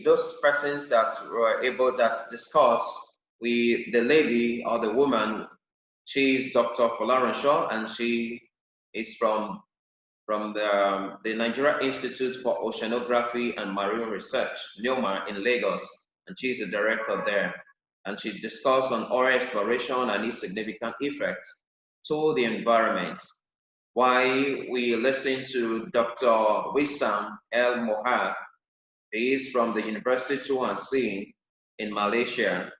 those persons that were able that discuss, the lady or the woman, she's Dr. Folarin Shaw, and she is from the Nigeria Institute for Oceanography and Marine Research, NIOMA, in Lagos, and she's the director there. And she discussed on oil exploration and its significant effect to the environment. Why we listen to Dr. Wissam El Mohad. He is from the University Tuansin in Malaysia.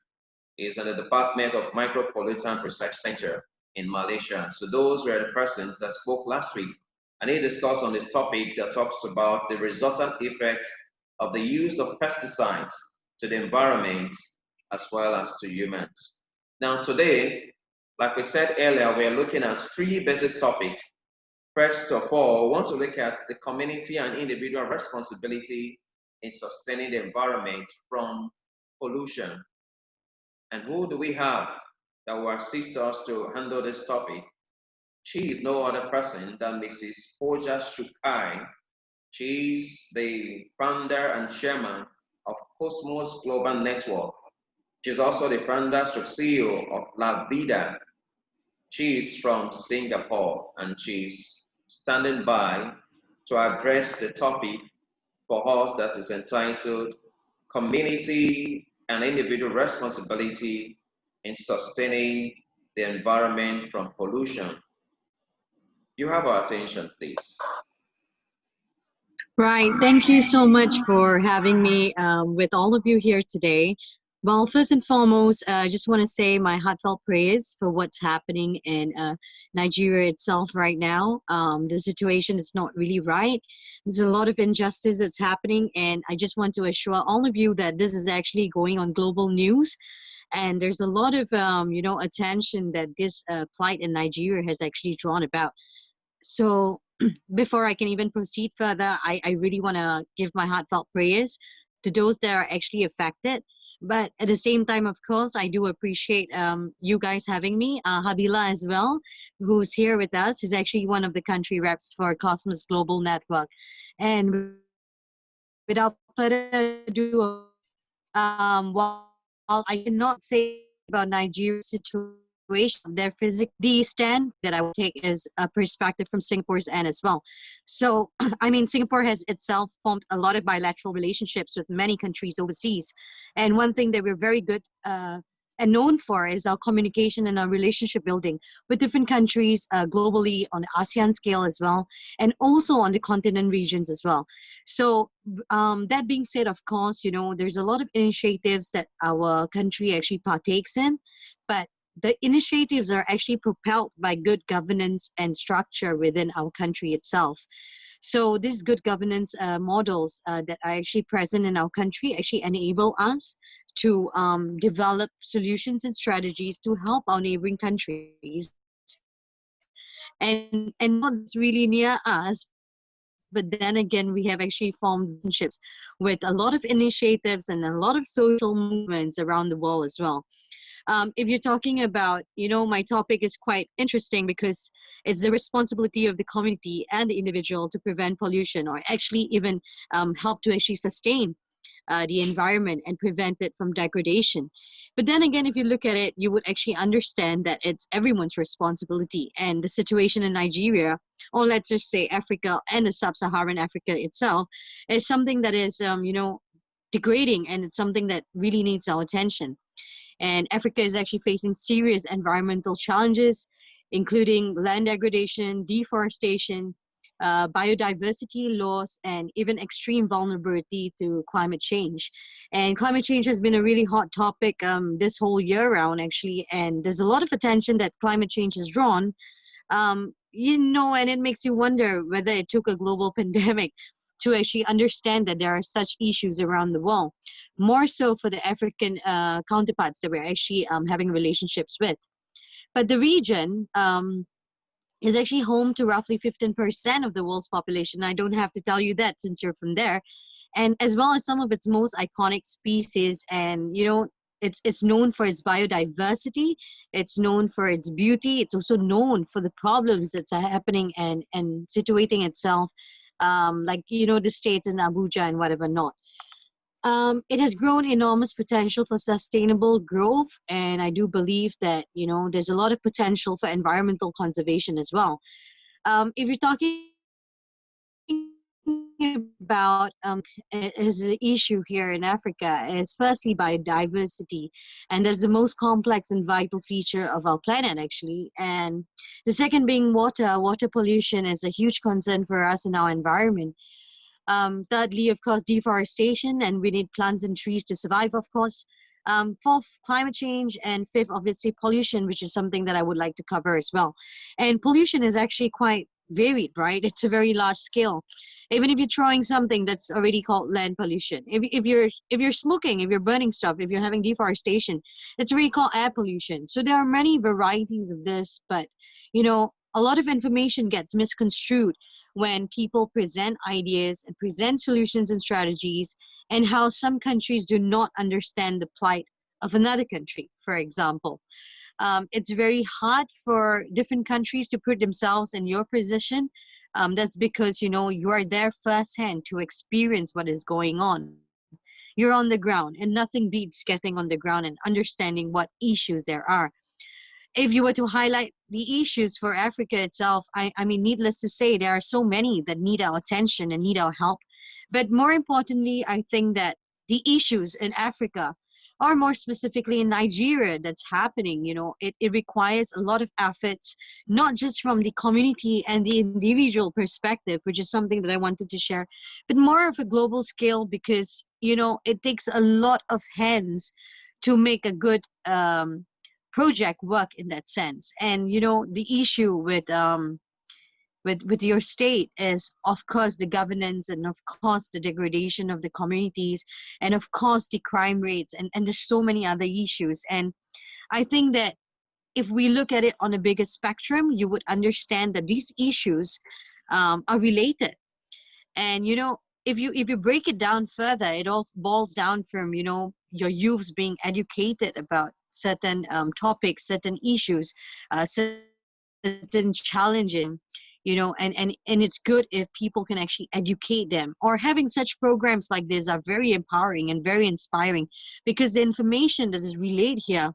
He's in the Department of Micropollutant Research Center in Malaysia. So those were the persons that spoke last week. And he discussed on this topic that talks about the resultant effect of the use of pesticides to the environment as well as to humans. Now today, like we said earlier, we are looking at three basic topics. First of all, we want to look at the community and individual responsibility in sustaining the environment from pollution. And who do we have that will assist us to handle this topic? She is no other person than Mrs. Foja Shukai. She's the founder and chairman of Cosmos Global Network. She's also the founder and CEO of La Vida. She is from Singapore, and she's standing by to address the topic for us that is entitled Community and Individual Responsibility in Sustaining the Environment from Pollution. You have our attention, please. Right. Thank you so much for having me with all of you here today. Well, first and foremost, I just want to say my heartfelt praise for what's happening in Nigeria itself right now. The situation is not really right. There's a lot of injustice that's happening, and I just want to assure all of you that this is actually going on global news. And there's a lot of, attention that this plight in Nigeria has actually drawn about. So before I can even proceed further, I really want to give my heartfelt prayers to those that are actually affected. But at the same time, of course, I do appreciate you guys having me. Habila as well, who's here with us, is actually one of the country reps for Cosmos Global Network. And without further ado, while I cannot say about Nigeria's situation, the stand that I will take is a perspective from Singapore's end as well. So, I mean, Singapore has itself formed a lot of bilateral relationships with many countries overseas. And one thing that we're very good and known for is our communication and our relationship building with different countries globally on the ASEAN scale as well, and also on the continent regions as well. So that being said, of course, there's a lot of initiatives that our country actually partakes in, but the initiatives are actually propelled by good governance and structure within our country itself. So these good governance models that are actually present in our country actually enable us to develop solutions and strategies to help our neighboring countries. And not really near us, but then again, we have actually formed relationships with a lot of initiatives and a lot of social movements around the world as well. If you're talking about, my topic is quite interesting because it's the responsibility of the community and the individual to prevent pollution, or actually even help to actually sustain the environment and prevent it from degradation. But then again, if you look at it, you would actually understand that it's everyone's responsibility. And the situation in Nigeria, or let's just say Africa and the sub-Saharan Africa itself, is something that is, degrading, and it's something that really needs our attention. And Africa is actually facing serious environmental challenges, including land degradation, deforestation, biodiversity loss, and even extreme vulnerability to climate change. And climate change has been a really hot topic this whole year round, actually. And there's a lot of attention that climate change has drawn, and it makes you wonder whether it took a global pandemic to actually understand that there are such issues around the world, more so for the African counterparts that we're actually having relationships with. But the region is actually home to roughly 15% of the world's population. I don't have to tell you that since you're from there. And as well as some of its most iconic species. And, it's known for its biodiversity. It's known for its beauty. It's also known for the problems that's happening and situating itself, the states in Abuja and whatever not. It has grown enormous potential for sustainable growth, and I do believe that there's a lot of potential for environmental conservation as well. If you're talking about as an issue here in Africa, is firstly biodiversity, and that's the most complex and vital feature of our planet actually. And the second being water. Water pollution is a huge concern for us in our environment. Thirdly, of course, deforestation, and we need plants and trees to survive, of course. Fourth, climate change, and fifth, obviously, pollution, which is something that I would like to cover as well. And pollution is actually quite varied, right? It's a very large scale. Even if you're throwing something that's already called land pollution, if you're smoking, if you're burning stuff, if you're having deforestation, it's already called air pollution. So there are many varieties of this, but a lot of information gets misconstrued when people present ideas and present solutions and strategies, and how some countries do not understand the plight of another country, for example. It's very hard for different countries to put themselves in your position. That's because, you are there firsthand to experience what is going on. You're on the ground, and nothing beats getting on the ground and understanding what issues there are. If you were to highlight the issues for Africa itself, I mean, needless to say, there are so many that need our attention and need our help. But more importantly, I think that the issues in Africa, or more specifically in Nigeria, that's happening, it requires a lot of efforts, not just from the community and the individual perspective, which is something that I wanted to share, but more of a global scale, because, it takes a lot of hands to make a good project work in that sense. And the issue with your state is, of course, the governance, and of course the degradation of the communities, and of course the crime rates, and there's so many other issues. And I think that if we look at it on a bigger spectrum, you would understand that these issues are related. And if you break it down further, it all boils down from your youths being educated about certain topics, certain issues, certain challenges, and it's good if people can actually educate them. Or having such programs like this are very empowering and very inspiring, because the information that is relayed here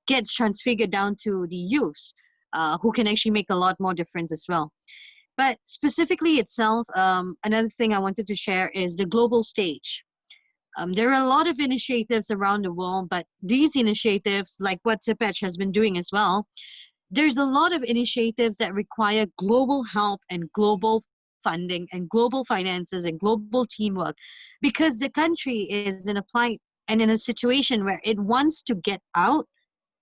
gets transfigured down to the youths, who can actually make a lot more difference as well. But specifically itself, another thing I wanted to share is the global stage. There are a lot of initiatives around the world, but these initiatives, like what CEPEJ has been doing as well, there's a lot of initiatives that require global help and global funding and global finances and global teamwork, because the country is in a plight and in a situation where it wants to get out,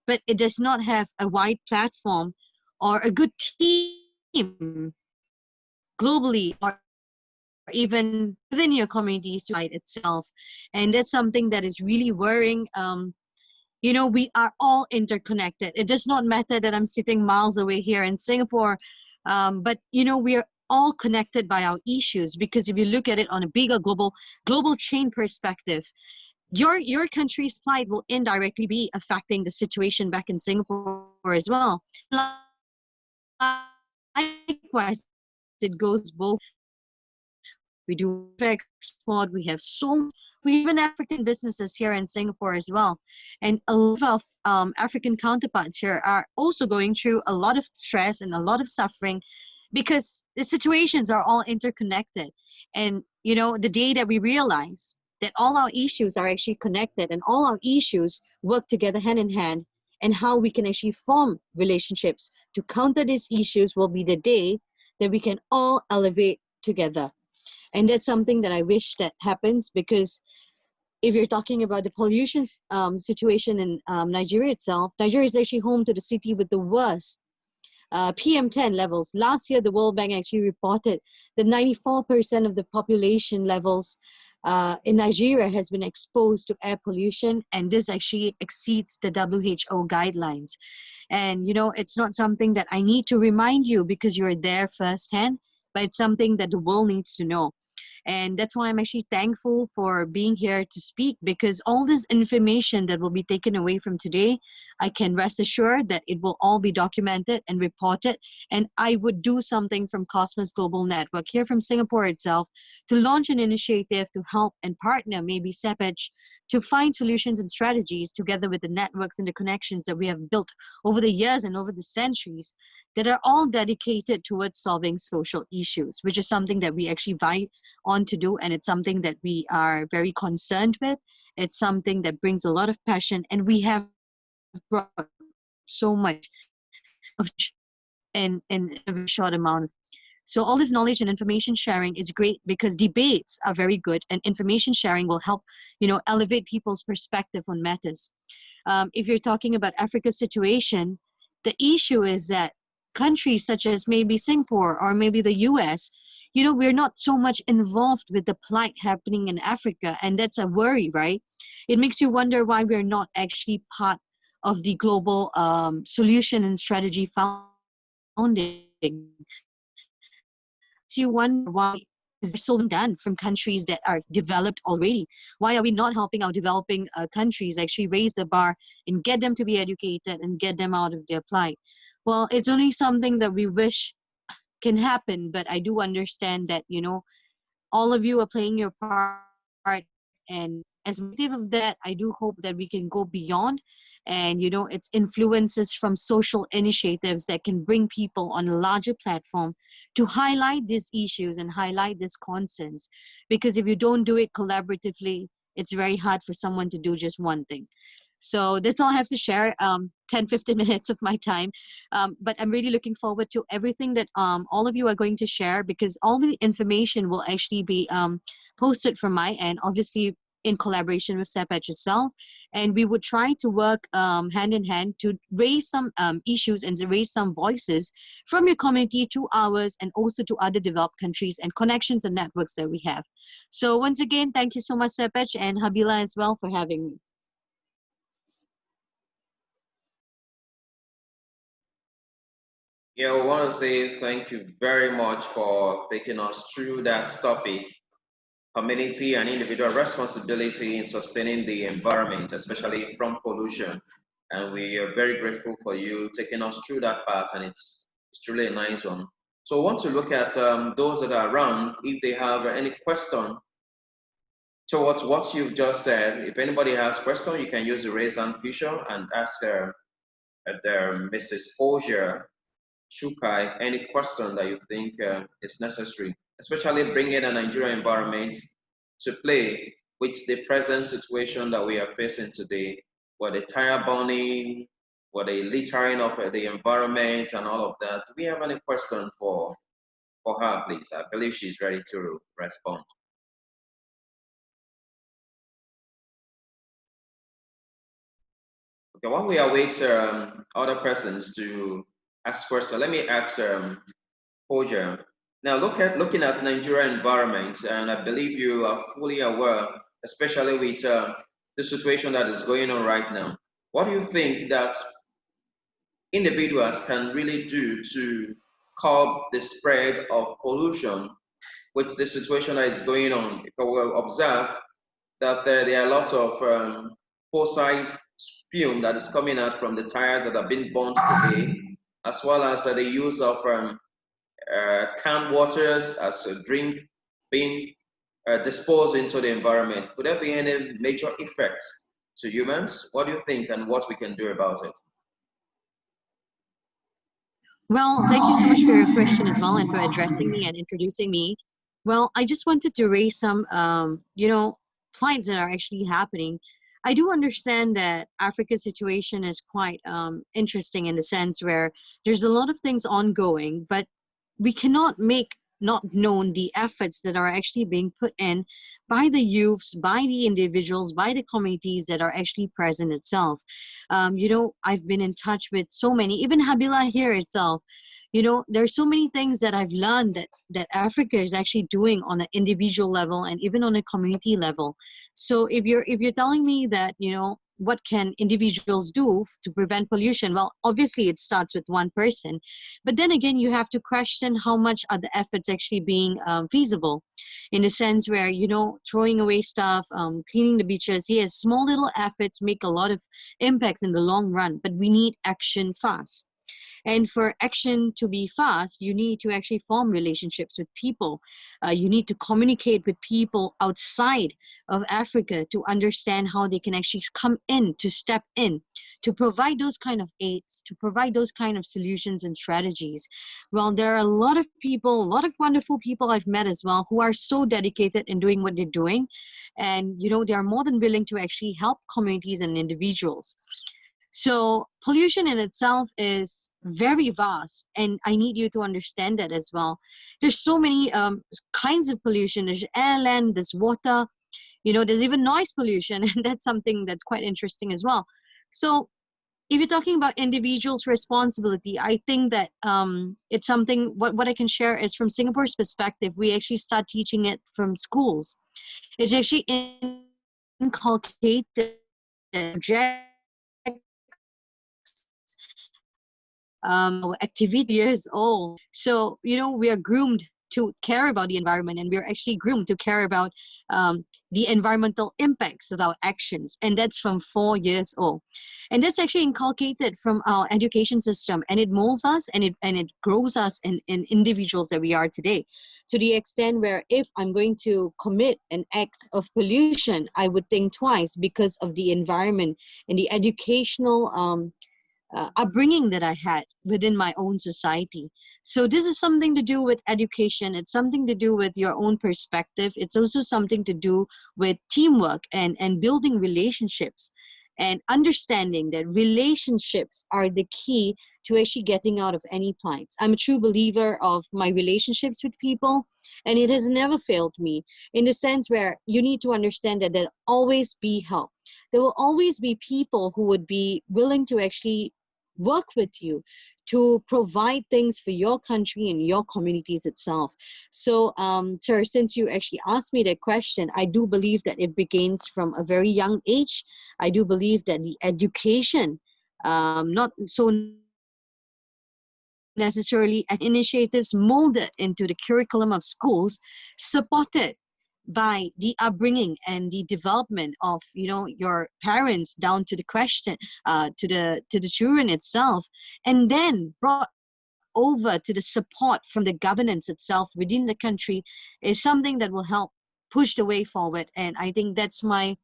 but it does not have a wide platform or a good team globally, or even within your communities to fight itself. And that's something that is really worrying. We are all interconnected. It does not matter that I'm sitting miles away here in Singapore, but we are all connected by our issues, because if you look at it on a bigger global chain perspective, your country's plight will indirectly be affecting the situation back in Singapore as well. Likewise, it goes both. We do export. We have we have African businesses here in Singapore as well, and a lot of African counterparts here are also going through a lot of stress and a lot of suffering, because the situations are all interconnected. And the day that we realize that all our issues are actually connected and all our issues work together hand in hand, and how we can actually form relationships to counter these issues, will be the day that we can all elevate together. And that's something that I wish that happens, because if you're talking about the pollution situation in Nigeria itself, Nigeria is actually home to the city with the worst PM10 levels. Last year, the World Bank actually reported that 94% of the population levels in Nigeria has been exposed to air pollution, and this actually exceeds the WHO guidelines. And it's not something that I need to remind you, because you're there firsthand, but it's something that the world needs to know. And that's why I'm actually thankful for being here to speak, because all this information that will be taken away from today, I can rest assured that it will all be documented and reported. And I would do something from Cosmos Global Network here from Singapore itself to launch an initiative to help and partner maybe CEPEJ to find solutions and strategies together with the networks and the connections that we have built over the years and over the centuries that are all dedicated towards solving social issues, which is something that we actually vie on to do. And it's something that we are very concerned with. It's something that brings a lot of passion, and we have brought so much of in a very short amount. So all this knowledge and information sharing is great because debates are very good, and information sharing will help, elevate people's perspective on matters. If you're talking about Africa's situation, the issue is that countries such as maybe Singapore or maybe the US, we're not so much involved with the plight happening in Africa, and that's a worry, right? It makes you wonder why we're not actually part of the global solution and strategy founding. Makes you wonder why is there so little done from countries that are developed already? Why are we not helping our developing countries actually raise the bar and get them to be educated and get them out of their plight? Well, it's only something that we wish can happen, but I do understand that, all of you are playing your part, and as motive of that, I do hope that we can go beyond, and it's influences from social initiatives that can bring people on a larger platform to highlight these issues and highlight these concerns, because if you don't do it collaboratively, it's very hard for someone to do just one thing. So that's all I have to share. 10-15 minutes of my time, but I'm really looking forward to everything that all of you are going to share, because all the information will actually be posted from my end, obviously in collaboration with CEPEJ itself, and we would try to work hand in hand to raise some issues and to raise some voices from your community to ours, and also to other developed countries and connections and networks that we have. So once again, thank you so much, CEPEJ, and Habila as well for having me. Yeah, we want to say thank you very much for taking us through that topic, community and individual responsibility in sustaining the environment, especially from pollution. And we are very grateful for you taking us through that part, and it's truly a nice one. So I want to look at those that are around, if they have any question towards what you've just said. If anybody has question, you can use the raise hand feature and ask Mrs. Posher Shukai any question that you think is necessary, especially bringing a Nigerian environment to play with the present situation that we are facing today, where the tire burning, where the littering of the environment and all of that. Do we have any question for her, please? I believe she's ready to respond. Okay, while we await other persons to ask questions, let me ask Poja. Now looking at Nigeria environment, and I believe you are fully aware, especially with the situation that is going on right now. What do you think that individuals can really do to curb the spread of pollution with the situation that is going on? Because we'll observe that there are lots of fossil fume that is coming out from the tires that have been burnt today, as well as the use of canned waters as a drink being disposed into the environment. Could there be any major effects to humans? What do you think, and what we can do about it? Well, thank you so much for your question as well, and for addressing me and introducing me. Well, I just wanted to raise some, points that are actually happening. I do understand that Africa's situation is quite interesting in the sense where there's a lot of things ongoing, but we cannot make not known the efforts that are actually being put in by the youths, by the individuals, by the communities that are actually present itself. I've been in touch with so many, even Habila here itself. There's so many things that I've learned that Africa is actually doing on an individual level and even on a community level. So if you're telling me that what can individuals do to prevent pollution? Well, obviously it starts with one person, but then again, you have to question how much are the efforts actually being feasible, in the sense where, throwing away stuff, cleaning the beaches. Yes, small little efforts make a lot of impacts in the long run, but we need action fast. And for action to be fast, you need to actually form relationships with people. You need to communicate with people outside of Africa to understand how they can actually come in, to step in, to provide those kind of aids, to provide those kind of solutions and strategies. Well, there are a lot of people, a lot of wonderful people I've met as well, who are so dedicated in doing what they're doing. And, they are more than willing to actually help communities and individuals. So pollution in itself is very vast, and I need you to understand that as well. There's so many kinds of pollution. There's air, land, there's water, there's even noise pollution, and that's something that's quite interesting as well. So if you're talking about individuals' responsibility, I think that it's something, what I can share is from Singapore's perspective, we actually start teaching it from schools. It's actually inculcated activity years old. So, we are groomed to care about the environment, and we're actually groomed to care about the environmental impacts of our actions. And that's from 4 years old. And that's actually inculcated from our education system, and it molds us, and it grows us in individuals that we are today. To the extent where if I'm going to commit an act of pollution, I would think twice because of the environment and the educational upbringing that I had within my own society. So this is something to do with education. It's something to do with your own perspective. It's also something to do with teamwork and building relationships, and understanding that relationships are the key to actually getting out of any plights. I'm a true believer of my relationships with people, and it has never failed me, in the sense where you need to understand that there'll always be help. There will always be people who would be willing to actually work with you to provide things for your country and your communities itself. So, sir, since you actually asked me that question, I do believe that it begins from a very young age. I do believe that the education, not so necessarily initiatives molded into the curriculum of schools, supported by the upbringing and the development of your parents down to the question to the children itself, and then brought over to the support from the governance itself within the country, is something that will help push the way forward. And I think that's my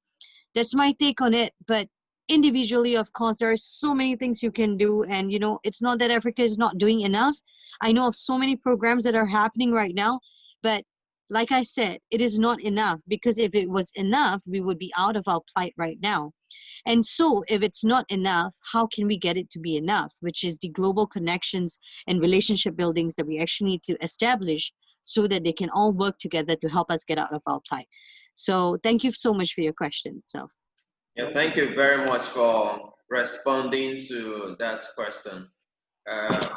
take on it. But individually, of course, there are so many things you can do, and it's not that Africa is not doing enough. I know of so many programs that are happening right now, but like I said, it is not enough, because if it was enough, we would be out of our plight right now. And so if it's not enough, how can we get it to be enough, which is the global connections and relationship buildings that we actually need to establish, so that they can all work together to help us get out of our plight. So thank you so much for your question itself. Yeah, thank you very much for responding to that question.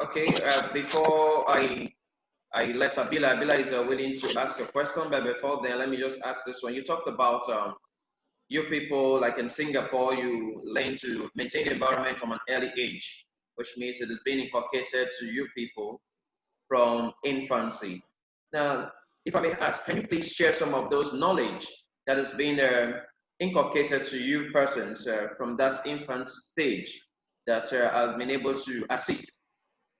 Okay, before I let Abila is willing to ask a question, but before then, let me just ask this one. You talked about you people, like in Singapore, you learn to maintain the environment from an early age, which means it is being inculcated to you people from infancy. Now, if I may ask, can you please share some of those knowledge that has been inculcated to you persons from that infant stage that have been able to assist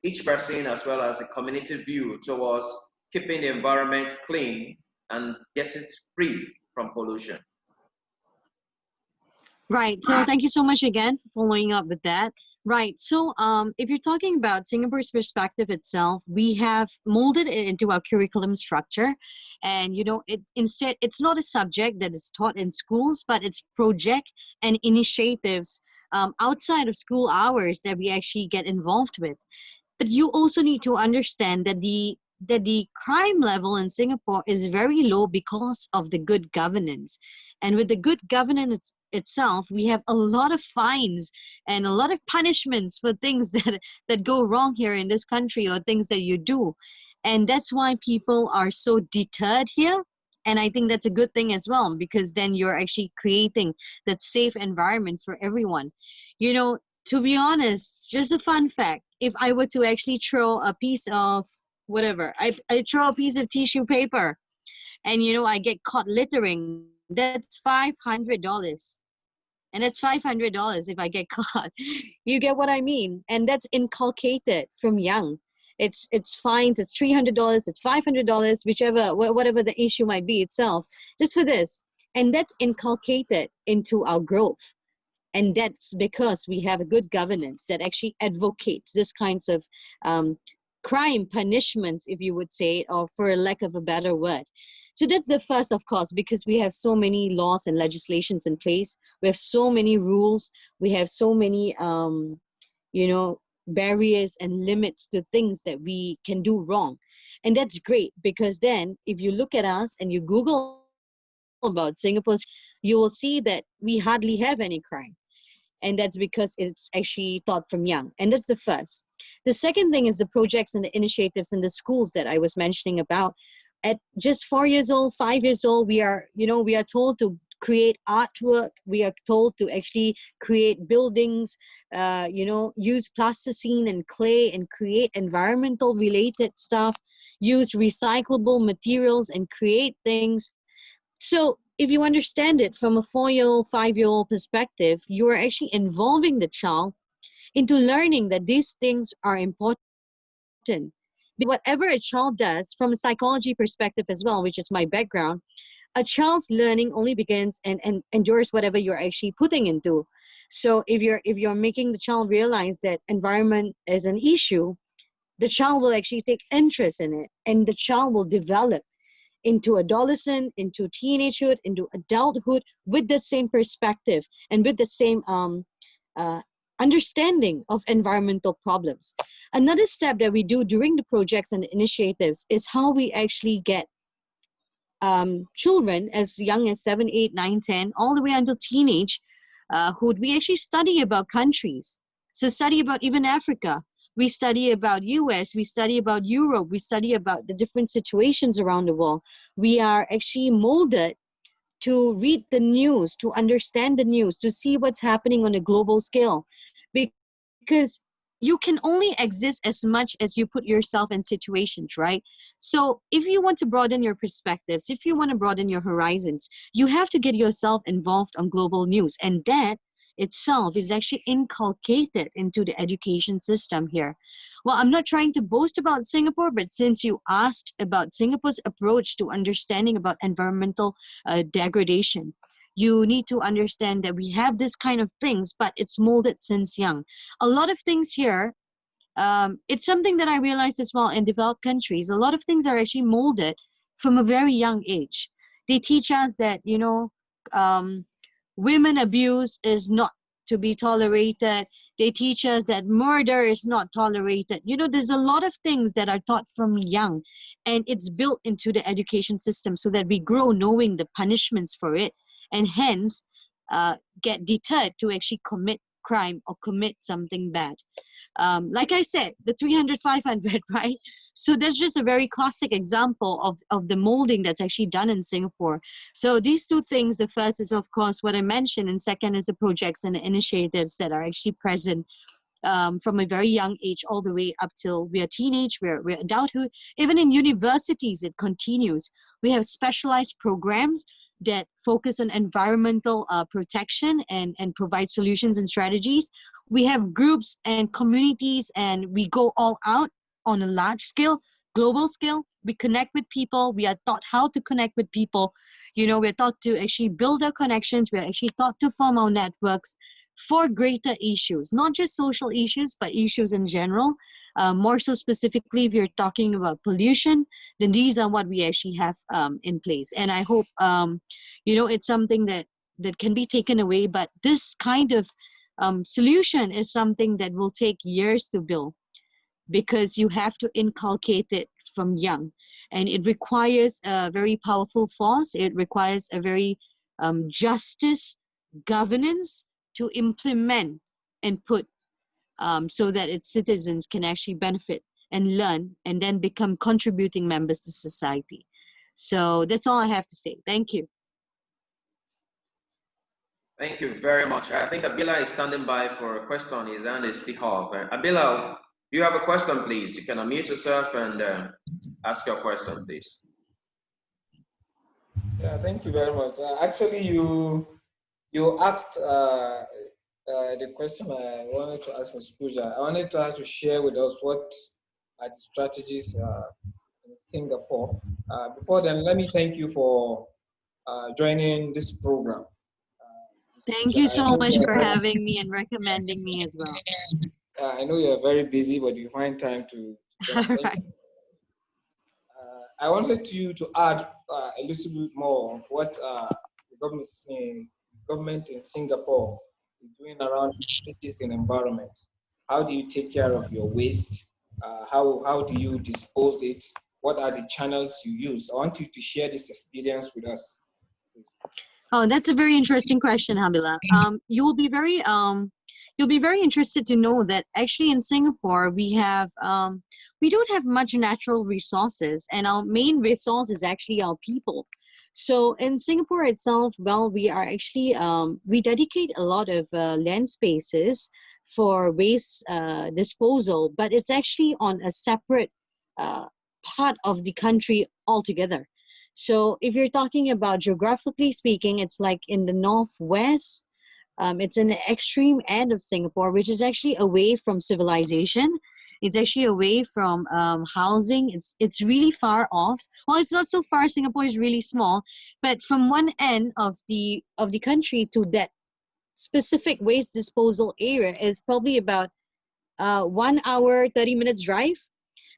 each person as well as a community view towards keeping the environment clean and get it free from pollution? Right. So thank you so much again for following up with that. Right. So if you're talking about Singapore's perspective itself, we have molded it into our curriculum structure. And, instead, it's not a subject that is taught in schools, but it's project and initiatives outside of school hours that we actually get involved with. But you also need to understand that the crime level in Singapore is very low because of the good governance. And with the good governance itself, we have a lot of fines and a lot of punishments for things that go wrong here in this country, or things that you do. And that's why people are so deterred here. And I think that's a good thing as well, because then you're actually creating that safe environment for everyone. You know, to be honest, just a fun fact, if I were to actually throw a piece of whatever, I throw a piece of tissue paper and, you know, I get caught littering, that's $500. And that's $500 if I get caught. You get what I mean? And that's inculcated from young. It's fines, it's $300, it's $500, whichever, whatever the issue might be itself, just for this. And that's inculcated into our growth. And that's because we have a good governance that actually advocates this kinds of um, crime punishments, if you would say, or for a lack of a better word. So that's the first, of course, because we have so many laws and legislations in place. We have so many rules. We have so many, you know, barriers and limits to things that we can do wrong. And that's great, because then if you look at us and you Google about Singapore's crime, you will see that we hardly have any crime. And that's because it's actually taught from young. And that's the first. The second thing is the projects and the initiatives in the schools that I was mentioning about. At just 4 years old, 5 years old, we are, you know, we are told to create artwork. We are told to actually create buildings, you know, use plasticine and clay and create environmental related stuff, use recyclable materials and create things. So if you understand it from a 4-year-old, 5-year-old perspective, you are actually involving the child into learning that these things are important. Because whatever a child does from a psychology perspective as well, which is my background, a child's learning only begins and endures whatever you're actually putting into. So if you're making the child realize that environment is an issue, the child will actually take interest in it, and the child will develop into adolescent, into teenagehood, into adulthood with the same perspective and with the same uh, understanding of environmental problems. Another step that we do during the projects and the initiatives is how we actually get children as young as 7, 8, 9, 10, all the way until teenage, who we actually study about countries. So study about even Africa. We study about US, we study about Europe, we study about the different situations around the world. We are actually molded to read the news, to understand the news, to see what's happening on a global scale. Because you can only exist as much as you put yourself in situations, right? So if you want to broaden your perspectives, if you want to broaden your horizons, you have to get yourself involved on global news. And that itself is actually inculcated into the education system here. Well, I'm not trying to boast about Singapore, but since you asked about Singapore's approach to understanding about environmental degradation, you need to understand that we have this kind of things, but it's molded since young. A lot of things here, it's something that I realized as well in developed countries. A lot of things are actually molded from a very young age. They teach us that, you know, women abuse is not to be tolerated. They teach us that murder is not tolerated. You know, there's a lot of things that are taught from young, and it's built into the education system so that we grow knowing the punishments for it, and hence get deterred to actually commit crime or commit something bad. Like I said, the 300, 500, right? So that's just a very classic example of the molding that's actually done in Singapore. So these two things, the first is, of course, what I mentioned, and second is the projects and the initiatives that are actually present from a very young age all the way up till we are teenage, we're adulthood. Even in universities, it continues. We have specialized programs that focus on environmental protection and provide solutions and strategies. We have groups and communities, and we go all out on a large scale, global scale. We connect with people. We are taught how to connect with people. You know, we're taught to actually build our connections. We're actually taught to form our networks for greater issues, not just social issues, but issues in general. More so specifically, if you're talking about pollution, then these are what we actually have in place. And I hope, you know, it's something that can be taken away. But this kind of solution is something that will take years to build, because you have to inculcate it from young. And it requires a very powerful force. It requires a very justice governance to implement and put so that its citizens can actually benefit and learn and then become contributing members to society. So that's all I have to say. Thank you. Thank you very much. I think Abila is standing by for a question. His hand is still up. Abila, you have a question, please. You can unmute yourself and ask your question, please. Yeah, thank you very much. Actually, you asked the question I wanted to ask Ms. Pooja. I wanted her to share with us what are the strategies in Singapore. Before then, let me thank you for joining this program. Thank you so much for having me and recommending me as well. I know you're very busy, but you find time to join. Right. I wanted you to add a little bit more of what the government in Singapore is doing around species and environment. How do you take care of your waste? How do you dispose it? What are the channels you use? I want you to share this experience with us, please. Oh, that's a very interesting question, Habila. You'll be very interested to know that actually in Singapore we don't have much natural resources, and our main resource is actually our people. So in Singapore itself, well, we are actually we dedicate a lot of land spaces for waste disposal, but it's actually on a separate uh, part of the country altogether. So if you're talking about geographically speaking, it's like in the northwest. It's in the extreme end of Singapore, which is actually away from civilization. It's actually away from housing. It's really far off. Well, it's not so far. Singapore is really small, but from one end of the country to that specific waste disposal area is probably about 1 hour 30 minutes drive.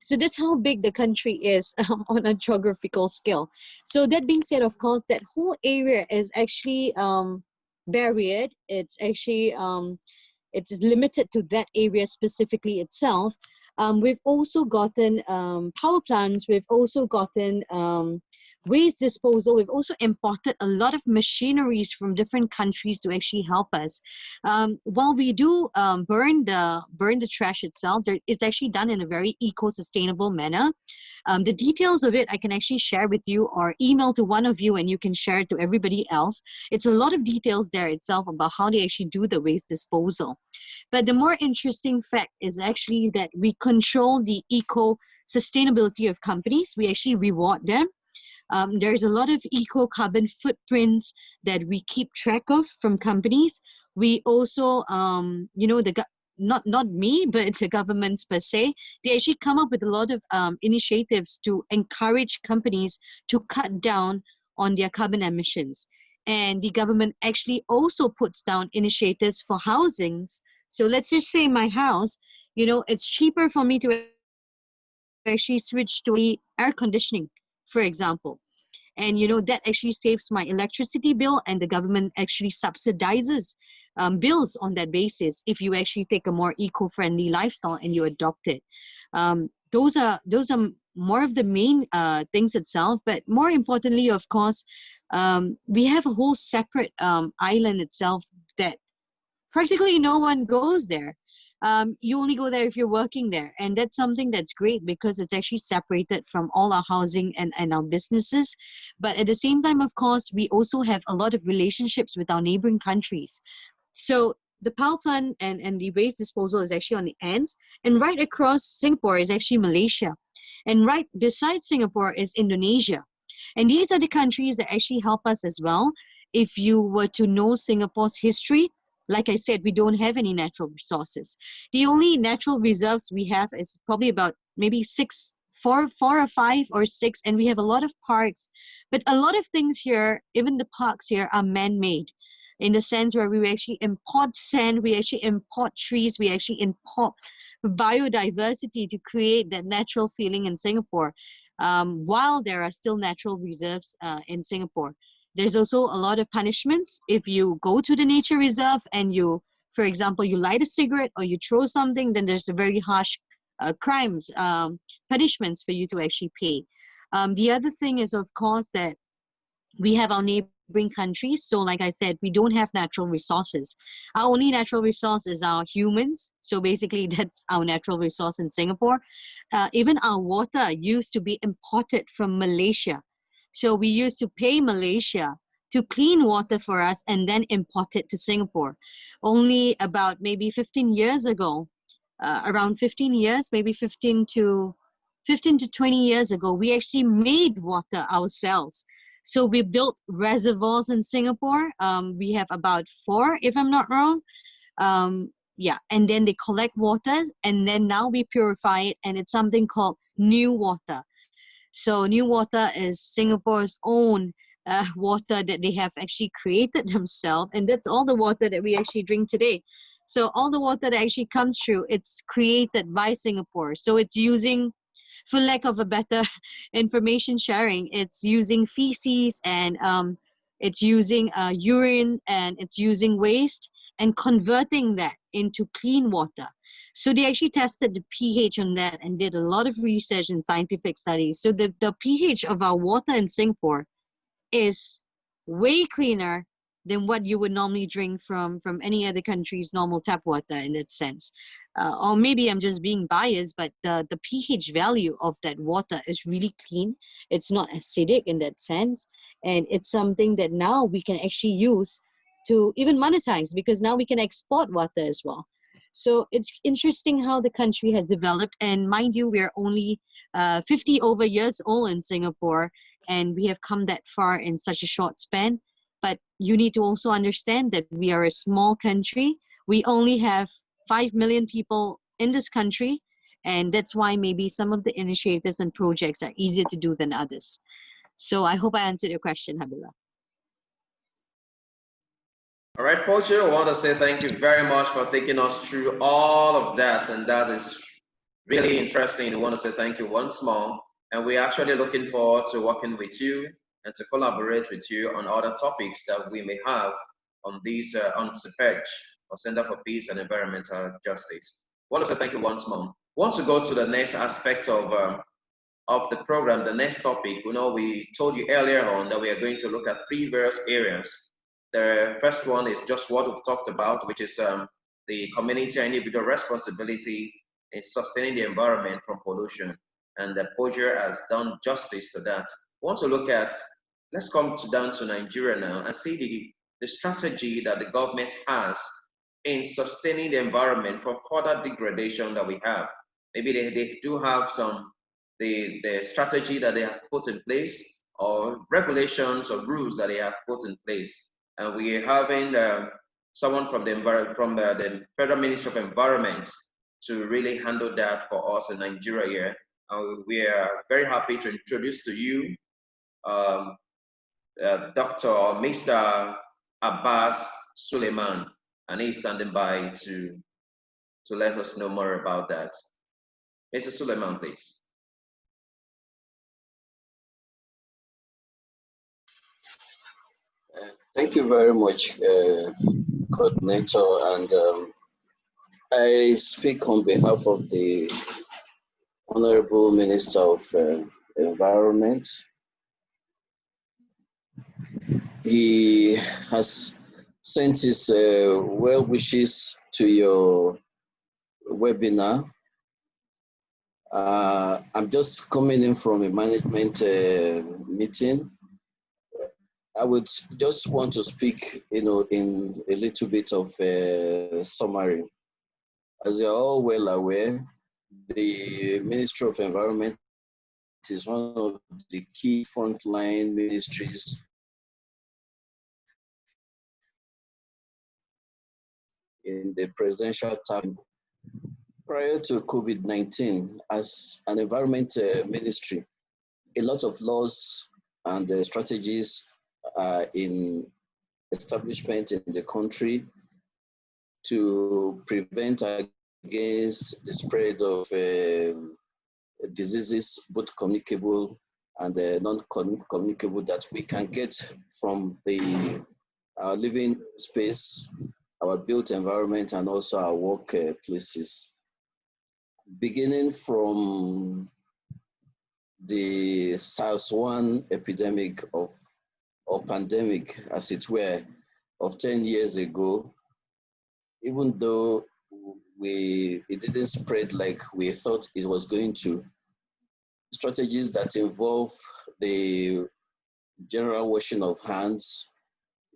So that's how big the country is on a geographical scale. So that being said, of course, that whole area is actually barriered. It's actually it's limited to that area specifically itself. We've also gotten power plants. We've also gotten waste disposal. We've also imported a lot of machineries from different countries to actually help us. While we do burn the trash itself, it's actually done in a very eco-sustainable manner. The details of it I can actually share with you or email to one of you, and you can share it to everybody else. It's a lot of details there itself about how they actually do the waste disposal. But the more interesting fact is actually that we control the eco-sustainability of companies. We actually reward them. There's a lot of eco-carbon footprints that we keep track of from companies. We also, not me, but the governments per se, they actually come up with a lot of initiatives to encourage companies to cut down on their carbon emissions. And the government actually also puts down initiatives for housings. So let's just say my house, it's cheaper for me to actually switch to air conditioning, for example. And that actually saves my electricity bill, and the government actually subsidizes bills on that basis if you actually take a more eco-friendly lifestyle and you adopt it. Those are more of the main things itself, but more importantly, of course, we have a whole separate island itself that practically no one goes there. You only go there if you're working there, and that's something that's great because it's actually separated from all our housing and our businesses. But at the same time, of course, we also have a lot of relationships with our neighboring countries. So the power plant and the waste disposal is actually on the ends, and right across Singapore is actually Malaysia, and right beside Singapore is Indonesia. And these are the countries that actually help us as well. If you were to know Singapore's history, like I said, we don't have any natural resources. The only natural reserves we have is probably about maybe four or five or six, and we have a lot of parks. But a lot of things here, even the parks here, are man-made in the sense where we actually import sand, we actually import trees, we actually import biodiversity to create that natural feeling in Singapore. While there are still natural reserves in Singapore. There's also a lot of punishments. If you go to the nature reserve and you, for example, you light a cigarette or you throw something, then there's a very harsh crimes, punishments for you to actually pay. The other thing is, of course, that we have our neighboring countries. So like I said, we don't have natural resources. Our only natural resource is our humans. So basically that's our natural resource in Singapore. Even our water used to be imported from Malaysia. So we used to pay Malaysia to clean water for us and then import it to Singapore. Only about maybe 15 years ago, around 15 years, maybe 15 to 20 years ago, we actually made water ourselves. So we built reservoirs in Singapore. We have about 4, if I'm not wrong. Yeah, and then they collect water, and then now we purify it, and it's something called new water. So new water is Singapore's own water that they have actually created themselves, and that's all the water that we actually drink today. So all the water that actually comes through, it's created by Singapore. So it's using, for lack of a better information sharing, it's using feces, and it's using urine, and it's using waste and converting that into clean water. So they actually tested the pH on that and did a lot of research and scientific studies. So the pH of our water in Singapore is way cleaner than what you would normally drink from any other country's normal tap water in that sense. Or maybe I'm just being biased, but the pH value of that water is really clean. It's not acidic in that sense. And it's something that now we can actually use to even monetize, because now we can export water as well. So it's interesting how the country has developed. And mind you, we're only 50 over years old in Singapore, and we have come that far in such a short span. But you need to also understand that we are a small country. We only have 5 million people in this country, and that's why maybe some of the initiatives and projects are easier to do than others. So I hope I answered your question, Habila. All right, Poacher, I want to say thank you very much for taking us through all of that, and that is really interesting. I want to say thank you once more, and we're actually looking forward to working with you and to collaborate with you on other topics that we may have on these on CEPEJ, or Center for Peace and Environmental Justice. I want to say thank you once more. Want to go to the next aspect of the program, the next topic. You know, we told you earlier on that we are going to look at 3 various areas. The first one is just what we've talked about, which is the community and individual responsibility in sustaining the environment from pollution. And the Poacher has done justice to that. We want to look at, let's come down to Nigeria now and see the strategy that the government has in sustaining the environment from further degradation that we have. Maybe they do have the strategy that they have put in place, or regulations or rules that they have put in place. And we are having someone from the Federal Ministry of Environment to really handle that for us in Nigeria here. We are very happy to introduce to you Dr. Mr. Abbas Suleiman, and he's standing by to let us know more about that. Mr. Suleiman, please. Thank you very much, Coordinator, and I speak on behalf of the Honorable Minister of Environment. He has sent his well wishes to your webinar. I'm just coming in from a management meeting. I would just want to speak, in a little bit of a summary. As you're all well aware, the Ministry of Environment is one of the key frontline ministries in the presidential term. Prior to COVID-19, as an environment ministry, a lot of laws and strategies are in establishment in the country to prevent against the spread of diseases, both communicable and non-communicable, that we can get from our living space, our built environment, and also our work places. Beginning from the SARS-1 epidemic or pandemic, as it were, of 10 years ago, even though it didn't spread like we thought it was going to, strategies that involve the general washing of hands,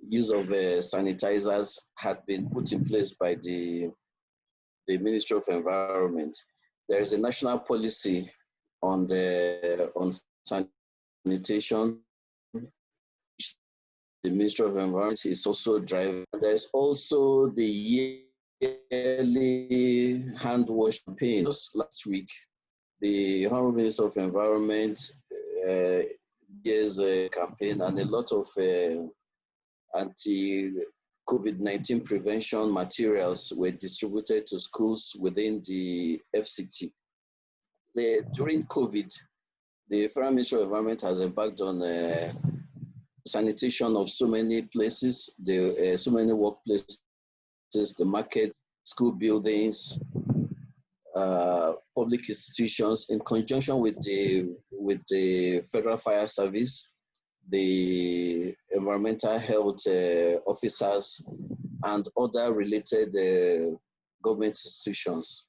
use of sanitizers had been put in place by the Ministry of Environment. There is a national policy on sanitation. The Ministry of Environment is also driving. There's also the yearly hand wash campaign. Just last week, the Honorable Minister of Environment a campaign, and a lot of anti-COVID-19 prevention materials were distributed to schools within the FCT. During COVID, the Federal Ministry of Environment has embarked on sanitation of so many places, so many workplaces, the market, school buildings, public institutions, in conjunction with the Federal Fire Service, the environmental health officers, and other related government institutions.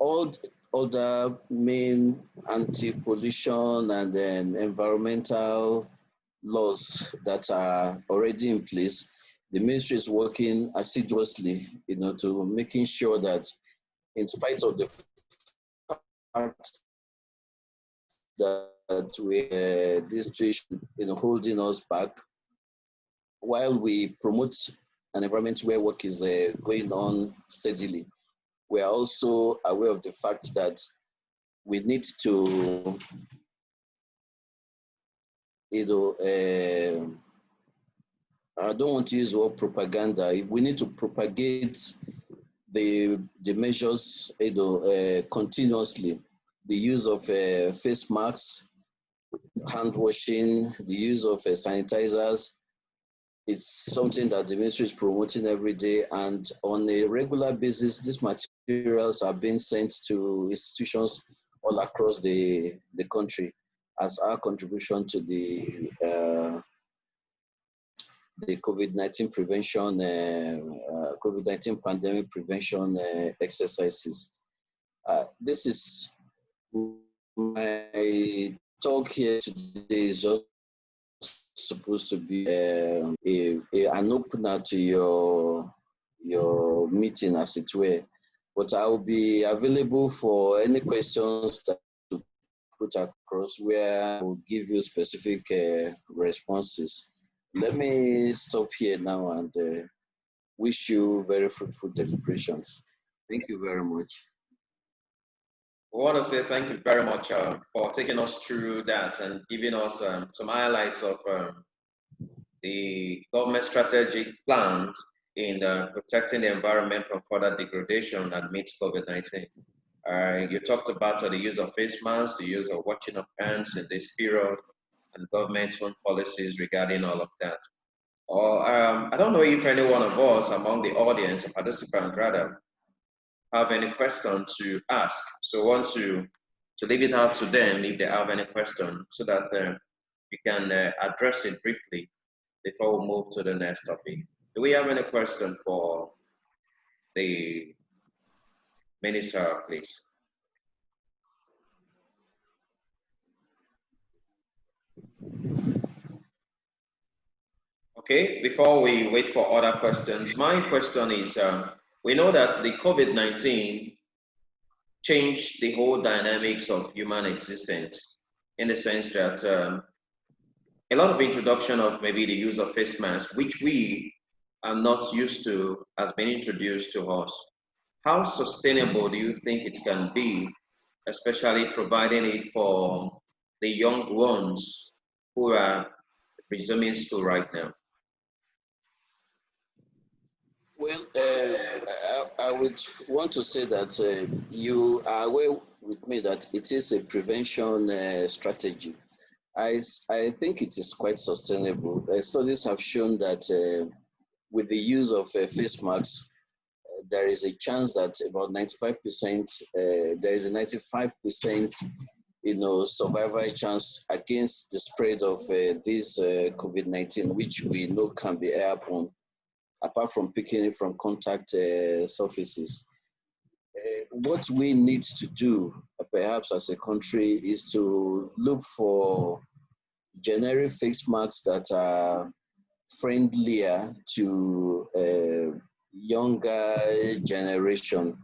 All other main anti-pollution and environmental laws that are already in place, the ministry is working assiduously, to making sure that, in spite of the fact that this situation, holding us back, while we promote an environment where work is going on steadily, we are also aware of the fact that we need to, I don't want to use the word propaganda. We need to propagate the measures, continuously. The use of face masks, hand washing, the use of sanitizers. It's something that the ministry is promoting every day, and on a regular basis, these materials are being sent to institutions all across the country as our contribution to the COVID-19 prevention, COVID-19 pandemic prevention exercises. This is my talk here today is just supposed to be an opener to your meeting, as it were. But I will be available for any questions that you put across, where I will give you specific responses. Let me stop here now and wish you very fruitful deliberations. Thank you very much. We want to say thank you very much for taking us through that and giving us some highlights of the government strategic plans in protecting the environment from further degradation amidst COVID-19. You talked about the use of face masks, the use of washing of hands in this period, and government's own policies regarding all of that. Or I don't know if any one of us among the audience, or participants rather, have any questions to ask. So I want to leave it out to them if they have any questions, so that we can address it briefly before we move to the next topic. Do we have any question for the minister, please? Okay, before we wait for other questions, my question is, we know that the COVID-19 changed the whole dynamics of human existence, in the sense that a lot of introduction of maybe the use of face masks, which we are not used to, has been introduced to us. How sustainable do you think it can be, especially providing it for the young ones who are resuming school right now? Well, I would want to say that you are aware with me that it is a prevention strategy. I think it is quite sustainable. Studies have shown that with the use of face masks, there is a chance that about 95%, there is a 95%, survival chance against the spread of this COVID-19, which we know can be airborne, apart from picking it from contact surfaces. what we need to do, perhaps as a country, is to look for generic fixed marks that are friendlier to younger generation.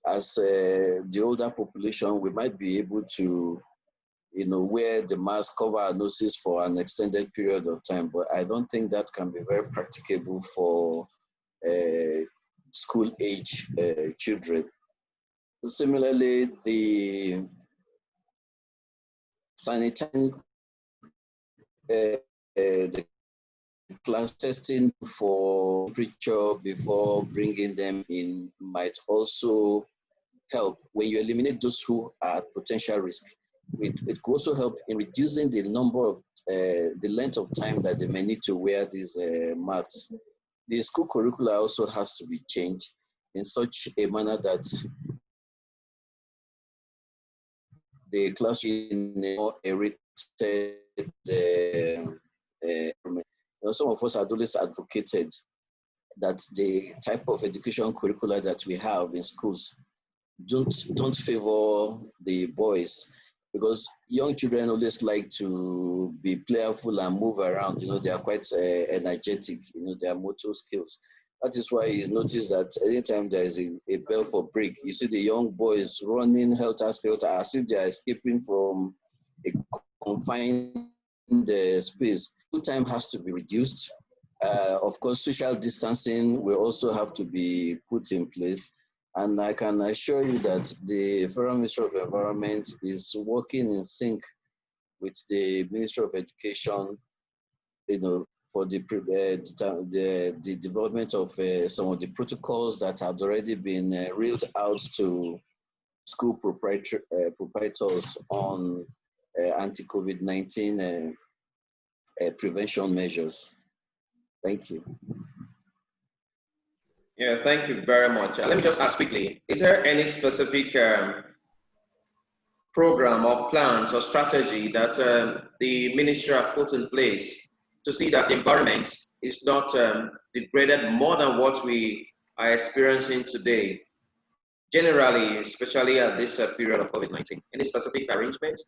As the older population, we might be able to, wear the mask, cover our noses for an extended period of time, but I don't think that can be very practicable for school age children. Similarly, the sanitary, the class testing for temperature before bringing them in might also help when you eliminate those who are at potential risk. It could also help in reducing the number of, the length of time that they may need to wear these masks. The school curricula also has to be changed in such a manner that the class in a more aerated some of us had always advocated that the type of education curricula that we have in schools don't favor the boys, because young children always like to be playful and move around. They are quite energetic. Their motor skills. That is why you notice that anytime there is a bell for break, you see the young boys running helter-skelter as if they are escaping from a confined space. School time has to be reduced. Of course, social distancing will also have to be put in place. And I can assure you that the Federal Ministry of Environment is working in sync with the Ministry of Education, for the development of some of the protocols that had already been reeled out to school proprietors on anti-COVID-19 prevention measures. Thank you. Yeah, thank you very much. Let me just ask quickly, is there any specific program or plans or strategy that the ministry have put in place to see that the environment is not degraded more than what we are experiencing today, generally, especially at this period of COVID-19? Any specific arrangement?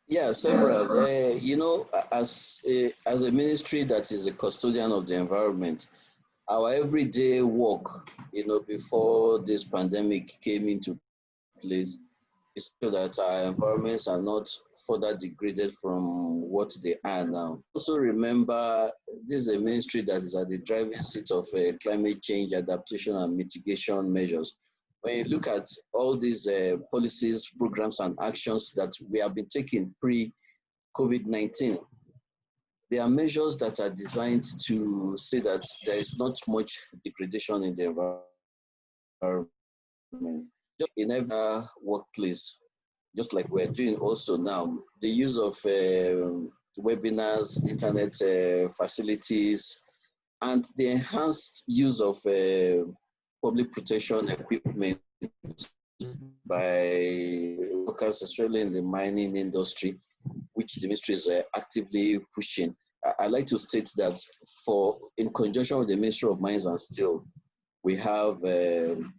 Yeah, several. As a ministry that is a custodian of the environment, our everyday work, before this pandemic came into place, is so that our environments are not further degraded from what they are now. Also remember, this is a ministry that is at the driving seat of climate change adaptation and mitigation measures. When you look at all these policies, programs, and actions that we have been taking pre-COVID-19, there are measures that are designed to say that there is not much degradation in the environment. Just in every workplace, just like we're doing also now, the use of webinars, internet facilities, and the enhanced use of public protection equipment by workers, especially in the mining industry, which the ministry is actively pushing. I'd like to state that in conjunction with the Ministry of Mines and Steel, we have an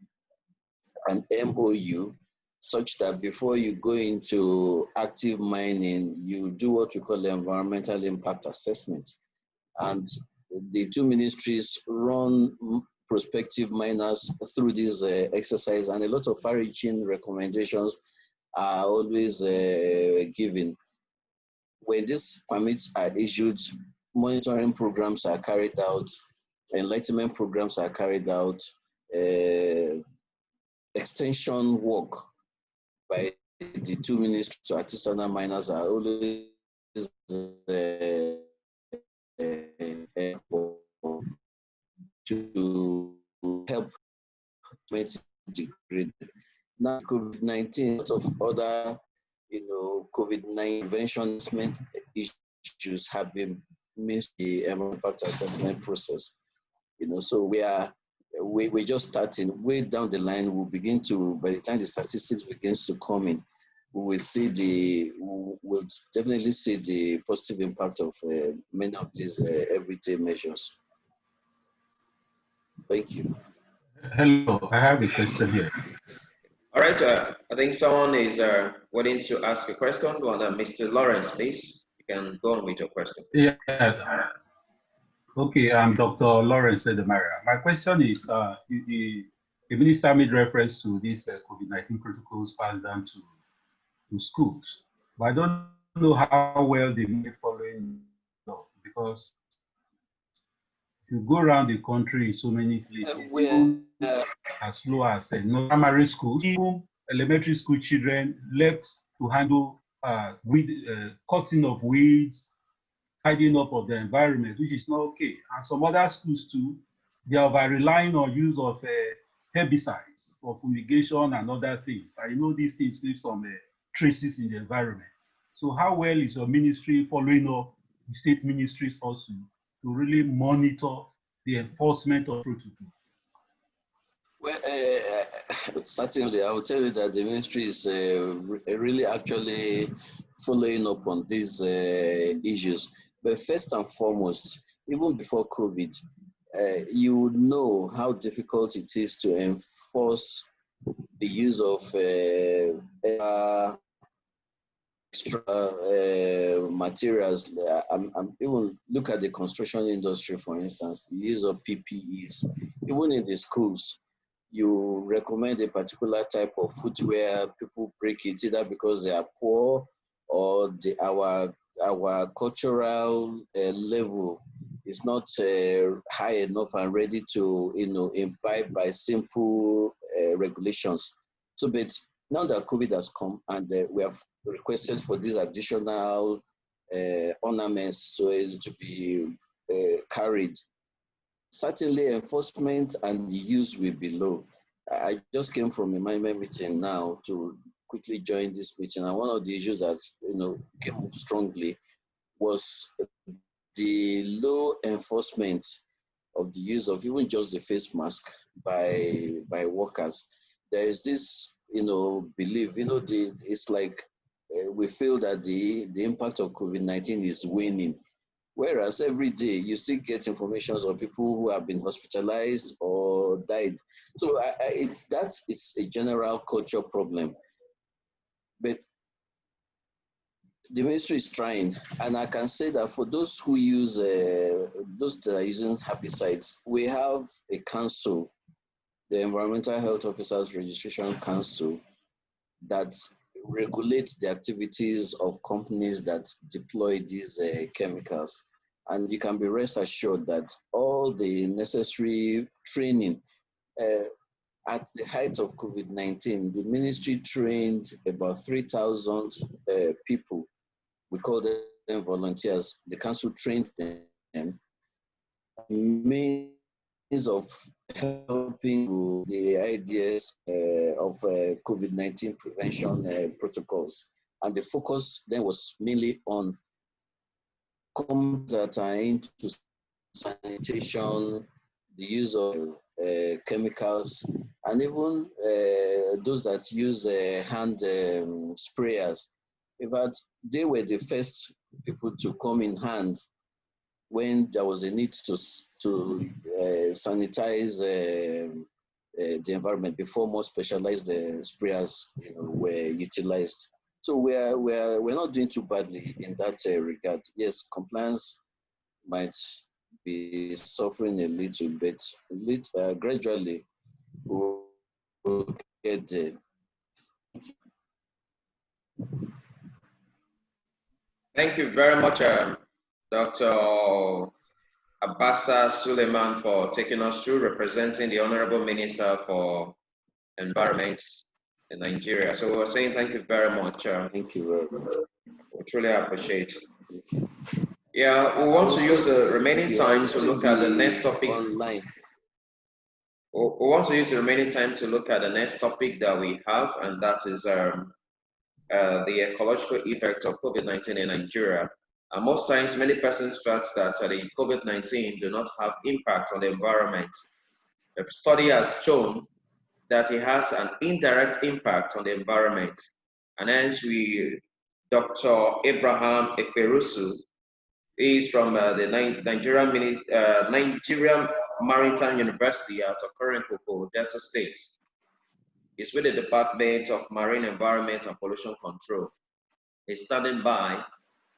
MOU such that before you go into active mining, you do what we call the environmental impact assessment. And the two ministries run prospective miners through this exercise, and a lot of far-reaching recommendations are always given. When these permits are issued, monitoring programs are carried out, enlightenment programs are carried out, extension work by the two ministries to artisanal miners are always to help degrade. Now, COVID-19, a lot of other, COVID-19 prevention issues have been missed the impact assessment process. So we're just starting. Way down the line, we'll begin to, by the time the statistics begins to come in, we'll definitely see the positive impact of many of these everyday measures. Thank you. Hello, I have a question here. All right, I think someone is waiting to ask a question. Well, Mr. Lawrence, please, you can go on with your question. Yeah, okay, I'm Dr. Lawrence Edemara. My question is, the minister made reference to these COVID-19 protocols passed down to schools, but I don't know how well they may following up, because if you go around the country in so many places, even as low as primary schools, even elementary school children left to handle cutting of weeds, tidying up of the environment, which is not okay. And some other schools too, they are over relying on use of herbicides for fumigation and other things. I know these things leave some traces in the environment. So how well is your ministry following up the state ministries also to really monitor the enforcement of protocol? Well, certainly, I will tell you that the ministry is really actually following up on these issues. But first and foremost, even before COVID, you would know how difficult it is to enforce the use of extra materials. Even look at the construction industry, for instance, the use of PPEs. Even in the schools, you recommend a particular type of footwear. People break it either because they are poor or our cultural level is not high enough and ready to imbibe by simple regulations. So, but now that COVID has come and we have requested for these additional ornaments to be carried, certainly enforcement and the use will be low. I just came from a management meeting now to quickly join this meeting, and one of the issues that came up strongly was the low enforcement of the use of even just the face mask by workers. There is this belief, it's like we feel that the impact of COVID-19 is waning. Whereas every day you still get information of people who have been hospitalized or died. So it's a general culture problem. But the ministry is trying, and I can say that for those who use those that are using herbicides, we have a council, the Environmental Health Officers Registration Council, that regulates the activities of companies that deploy these chemicals. And you can be rest assured that all the necessary training, at the height of COVID-19, the ministry trained about 3,000 people. We call them volunteers. The council trained them. Means of helping the ideas of COVID-19 prevention protocols. And the focus then was mainly on companies that are into sanitation, the use of chemicals, and even those that use hand sprayers. In fact, they were the first people to come in hand when there was a need to sanitize the environment before more specialized sprayers were utilized. So we're not doing too badly in that regard. Yes, compliance might be suffering a little bit. Gradually, we'll get there. Thank you very much, Dr. Abbasa Suleiman, for taking us through, representing the Honorable Minister for Environment in Nigeria. So we were saying thank you very much. Thank you very much. We truly appreciate it. Yeah, we want to use the remaining time to look at the next topic. Online. We want to use the remaining time to look at the next topic that we have, and that is the ecological effects of COVID-19 in Nigeria. And most times, many persons felt that the COVID-19 do not have impact on the environment. The study has shown that it has an indirect impact on the environment. And hence, Dr. Abraham Ekperusu is from the Nigerian Maritime University at Okorenkoko, Delta State. He's with the Department of Marine Environment and Pollution Control. He's standing by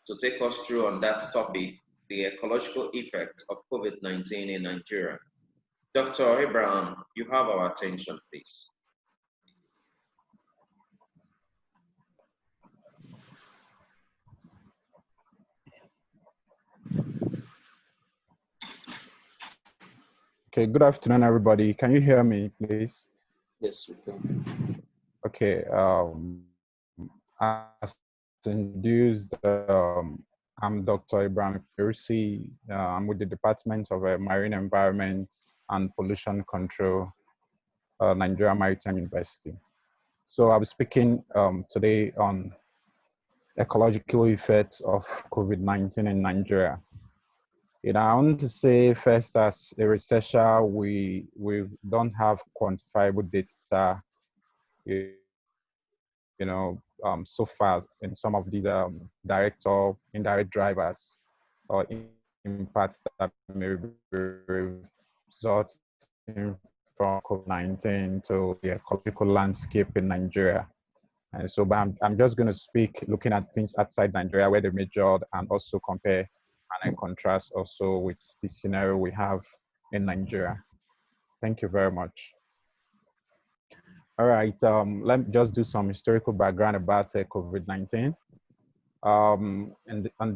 to take us through on that topic, the ecological effect of COVID-19 in Nigeria. Dr. Abraham, you have our attention, please. Okay, good afternoon, everybody. Can you hear me, please? Yes, we can. Okay, as introduced, I'm Dr. Ibrahim Persi. I'm with the Department of Marine Environment and Pollution Control, Nigeria Maritime University. So I'll be speaking today on ecological effects of COVID-19 in Nigeria. I want to say first, as a researcher, we don't have quantifiable data, so far in some of these direct or indirect drivers or impacts that may result from COVID-19 to the ecological landscape in Nigeria. And so, but I'm just going to speak looking at things outside Nigeria where they measured, and also compare and contrast also with the scenario we have in Nigeria. Thank you very much. All right, let me just do some historical background about COVID-19. On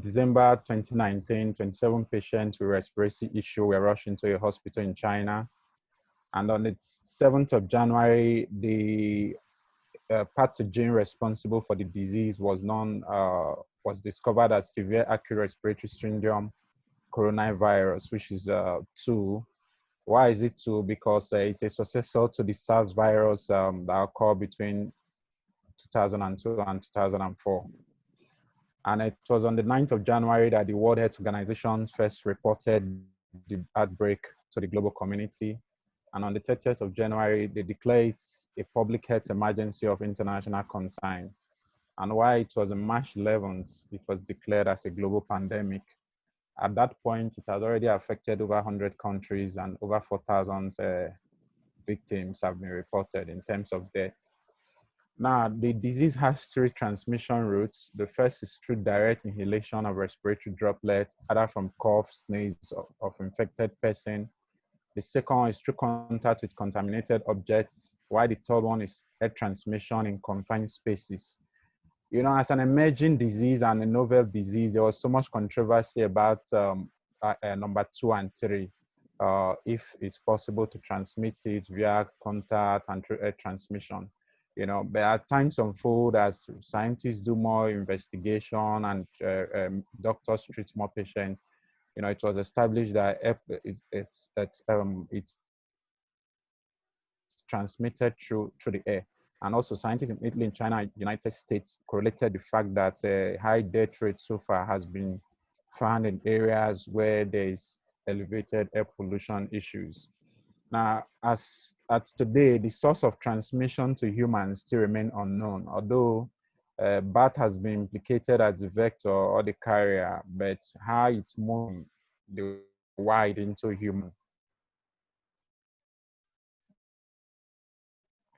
December 2019, 27 patients with respiratory issue were rushed into a hospital in China. And on the 7th of January, the pathogen responsible for the disease was discovered as severe acute respiratory syndrome coronavirus, which is 2. Why is it 2? Because it's a successor to the SARS virus that occurred between 2002 and 2004. And it was on the 9th of January that the World Health Organization first reported the outbreak to the global community. And on the 30th of January, they declared it a public health emergency of international concern. And why it was on March 11th, it was declared as a global pandemic. At that point, it has already affected over 100 countries, and over 4,000 victims have been reported in terms of deaths. Now, the disease has 3 transmission routes. The first is through direct inhalation of respiratory droplets, either from cough, sneeze of infected person. The second one is through contact with contaminated objects, while the third one is air transmission in confined spaces. As an emerging disease and a novel disease, there was so much controversy about number 2 and 3, if it's possible to transmit it via contact and through air transmission. But at times unfold as scientists do more investigation and doctors treat more patients. It was established that it's transmitted through the air. And also scientists in Italy, China, United States correlated the fact that a high death rate so far has been found in areas where there is elevated air pollution issues. Now, as at today, the source of transmission to humans still remain unknown, although bat has been implicated as the vector or the carrier, but how it's moving the wide into human.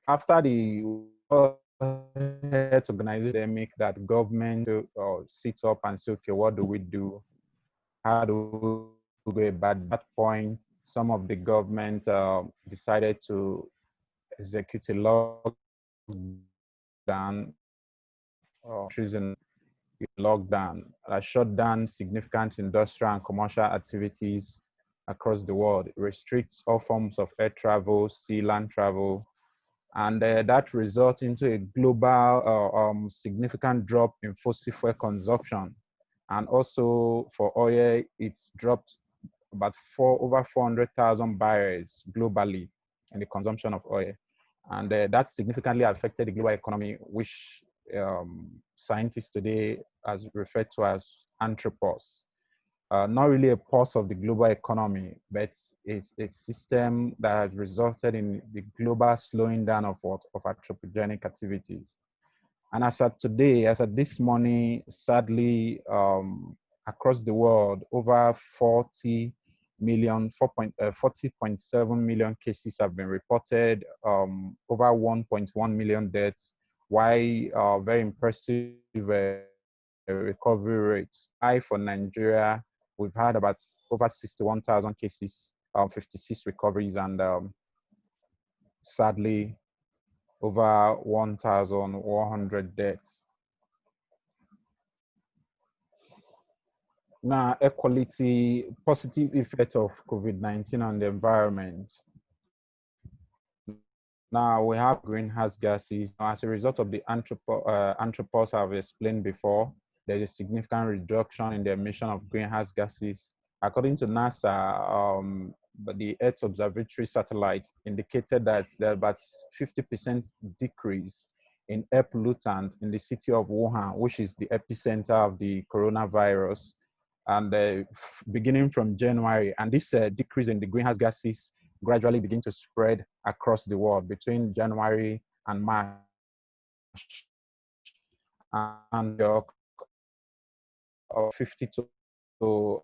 After the World Health Organization that government sit up and say, okay, what do we do? How do we go about that point? Some of the government decided to execute a lockdown, choosing lockdown that shut down significant industrial and commercial activities across the world, restricts all forms of air travel, sea, land travel, and that results into a global significant drop in fossil fuel consumption. And also for oil, it's dropped about over 400,000 barrels globally in the consumption of oil. And that significantly affected the global economy, which scientists today has referred to as anthropos. Not really a pulse of the global economy, but it's a system that has resulted in the global slowing down of anthropogenic activities. And as of today, as of this morning, sadly, across the world, over 40 40.7 million cases have been reported, over 1.1 million deaths, while very impressive recovery rates. High for Nigeria, we've had about over 61,000 cases, 56 recoveries, and sadly, over 1,100 deaths. Now, equality, positive effect of COVID-19 on the environment. Now, we have greenhouse gases. As a result of the anthropos I've explained before, there's a significant reduction in the emission of greenhouse gases. According to NASA, the Earth Observatory satellite indicated that there about 50% decrease in air pollutant in the city of Wuhan, which is the epicenter of the coronavirus. And beginning from January, and this decrease in the greenhouse gases gradually begin to spread across the world between January and March. And of 50 to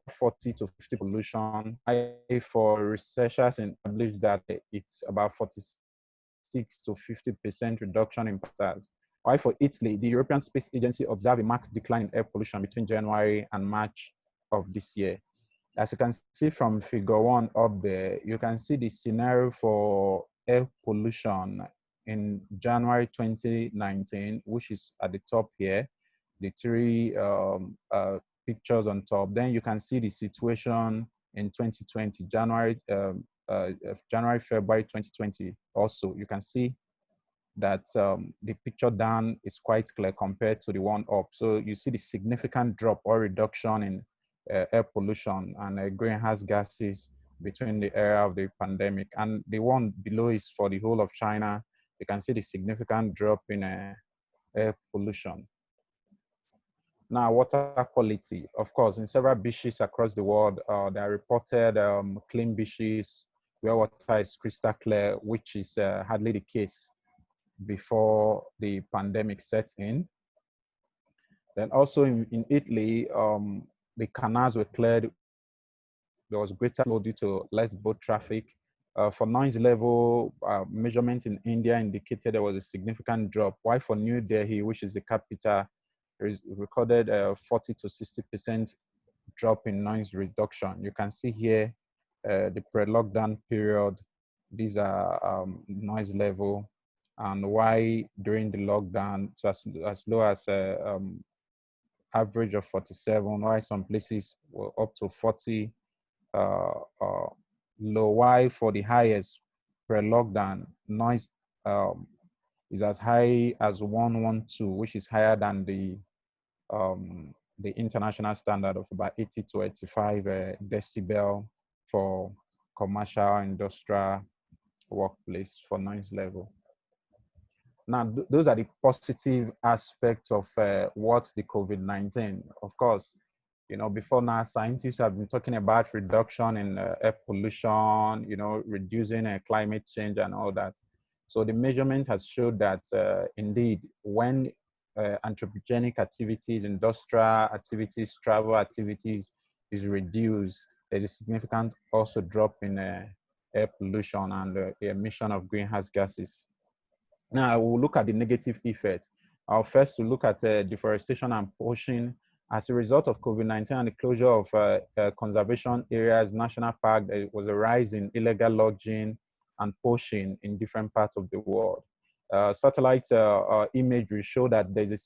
40 to 50 pollution. For researchers established that it's about 46 to 50% reduction in patterns. While for Italy, the European Space Agency observed a marked decline in air pollution between January and March of this year. As you can see from figure 1 up there, you can see the scenario for air pollution in January 2019, which is at the top here, the three pictures on top. Then you can see the situation in 2020, January, February 2020. Also, you can see that the picture down is quite clear compared to the one up. So you see the significant drop or reduction in air pollution and greenhouse gases between the era of the pandemic. And the one below is for the whole of China. You can see the significant drop in air pollution. Now, water quality. Of course, in several beaches across the world, there are reported clean beaches where water is crystal clear, which is hardly the case before the pandemic set in. Then also in Italy, the canals were cleared. There was greater flow due to less boat traffic. For noise level, measurement in India indicated there was a significant drop. While for New Delhi, which is the capital, there is recorded 40 to 60% drop in noise reduction. You can see here the pre-lockdown period. These are noise level, and why during the lockdown, so as low as average of 47, while some places were up to 40 low. Why for the highest pre-lockdown noise is as high as 112, which is higher than the international standard of about 80 to 85 decibel for commercial, industrial, workplace for noise level. Now, those are the positive aspects of what the COVID-19. Of course, you know, before now, scientists have been talking about reduction in air pollution, you know, reducing climate change and all that. So the measurement has showed that indeed, when anthropogenic activities, industrial activities, travel activities is reduced, there's a significant also drop in air pollution and the emission of greenhouse gases. Now, we'll look at the negative effect. I'll first to look at deforestation and poaching. As a result of COVID-19 and the closure of conservation areas, national park, there was a rise in illegal logging and poaching in different parts of the world. Satellite imagery show that there's a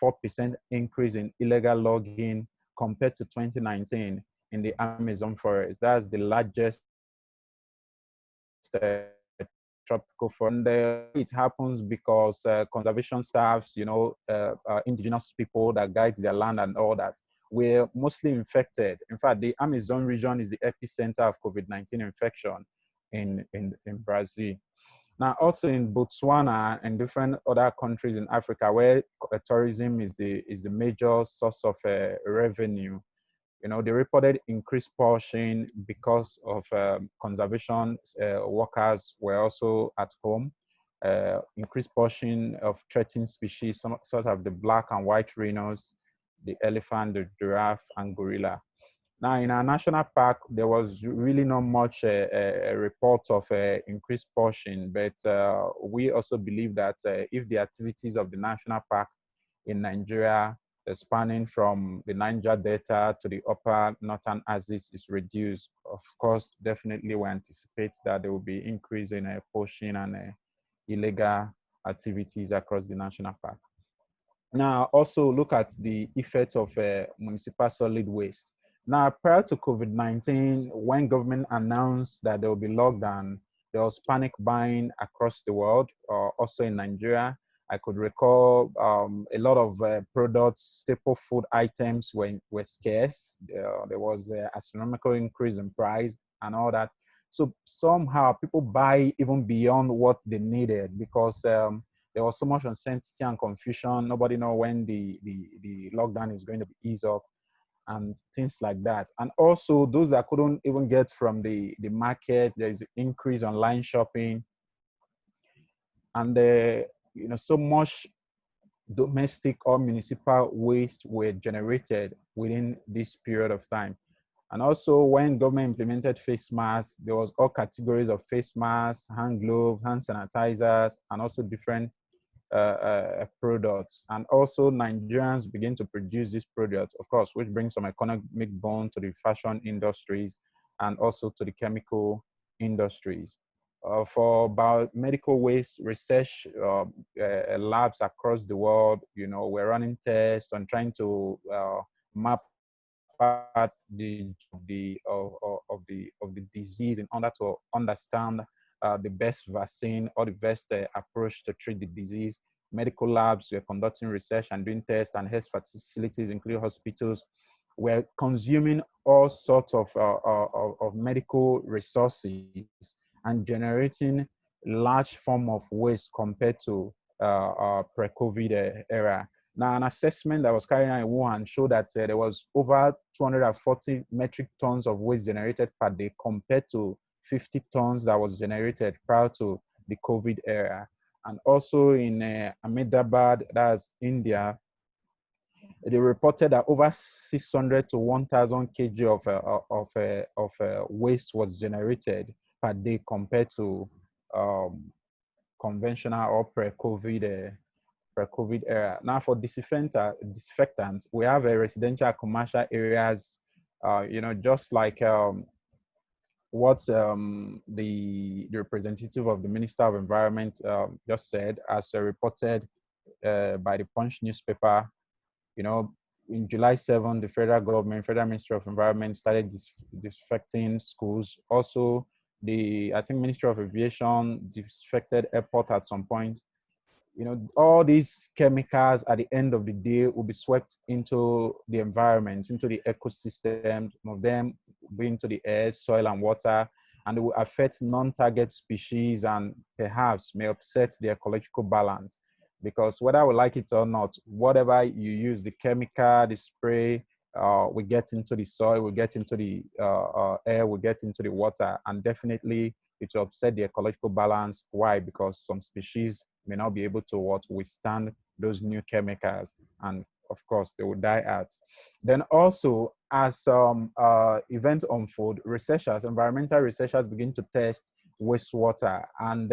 64% increase in illegal logging compared to 2019 in the Amazon forest. That's the largest tropical forest. And it happens because conservation staffs, you know, indigenous people that guide their land and all that, were mostly infected. In fact, the Amazon region is the epicenter of COVID-19 infection in Brazil. Now, also in Botswana and different other countries in Africa where tourism is the major source of revenue, you know, they reported increased poaching because of conservation workers were also at home. Increased poaching of threatened species, sort of the black and white rhinos, the elephant, the giraffe, and gorilla. Now, in our national park, there was really not much a report of increased poaching, but we also believe that if the activities of the national park in Nigeria, spanning from the Niger Delta to the upper northern axis, is reduced, of course, definitely we anticipate that there will be increase in poaching and illegal activities across the national park. Now, also look at the effect of municipal solid waste. Now, prior to COVID-19, when government announced that there will be lockdown, there was panic buying across the world, also in Nigeria. I could recall a lot of products, staple food items were scarce. There was an astronomical increase in price and all that. So somehow people buy even beyond what they needed because there was so much uncertainty and confusion. Nobody know when the lockdown is going to be eased up and things like that. And also those that couldn't even get from the market, there is an increase online shopping. And so much domestic or municipal waste were generated within this period of time. And also when government implemented face masks, there was all categories of face masks, hand gloves, hand sanitizers, and also different products. And also Nigerians begin to produce these products, of course, which brings some economic boon to the fashion industries and also to the chemical industries. For biomedical waste research labs across the world, we're running tests on trying to map out of the disease in order to understand the best vaccine or the best approach to treat the disease. Medical labs were conducting research and doing tests, and health facilities, including hospitals, were consuming all sorts of medical resources and generating large form of waste compared to pre-COVID era. Now, an assessment that was carried out in Wuhan showed that there was over 240 metric tons of waste generated per day compared to 50 tons that was generated prior to the COVID era. And also in Ahmedabad, that's India, they reported that over 600 to 1,000 kg of waste was generated per day compared to conventional or pre-COVID era. Now for disinfectants, we have a residential commercial areas, just like what the representative of the Minister of Environment just said, as reported by the Punch newspaper. In July 7, the federal government, Federal Ministry of Environment started disinfecting schools. Also, I think Ministry of Aviation disinfected airport at some point. All these chemicals at the end of the day will be swept into the environment, into the ecosystem. Some of them go into the air, soil, and water, and it will affect non-target species and perhaps may upset the ecological balance. Because whether we like it or not, whatever you use, the chemical, the spray, we get into the soil, we get into the air, we get into the water, and definitely it will upset the ecological balance. Why? Because some species may not be able to withstand those new chemicals, and of course they will die out. Then also, as events unfold, environmental researchers begin to test wastewater, and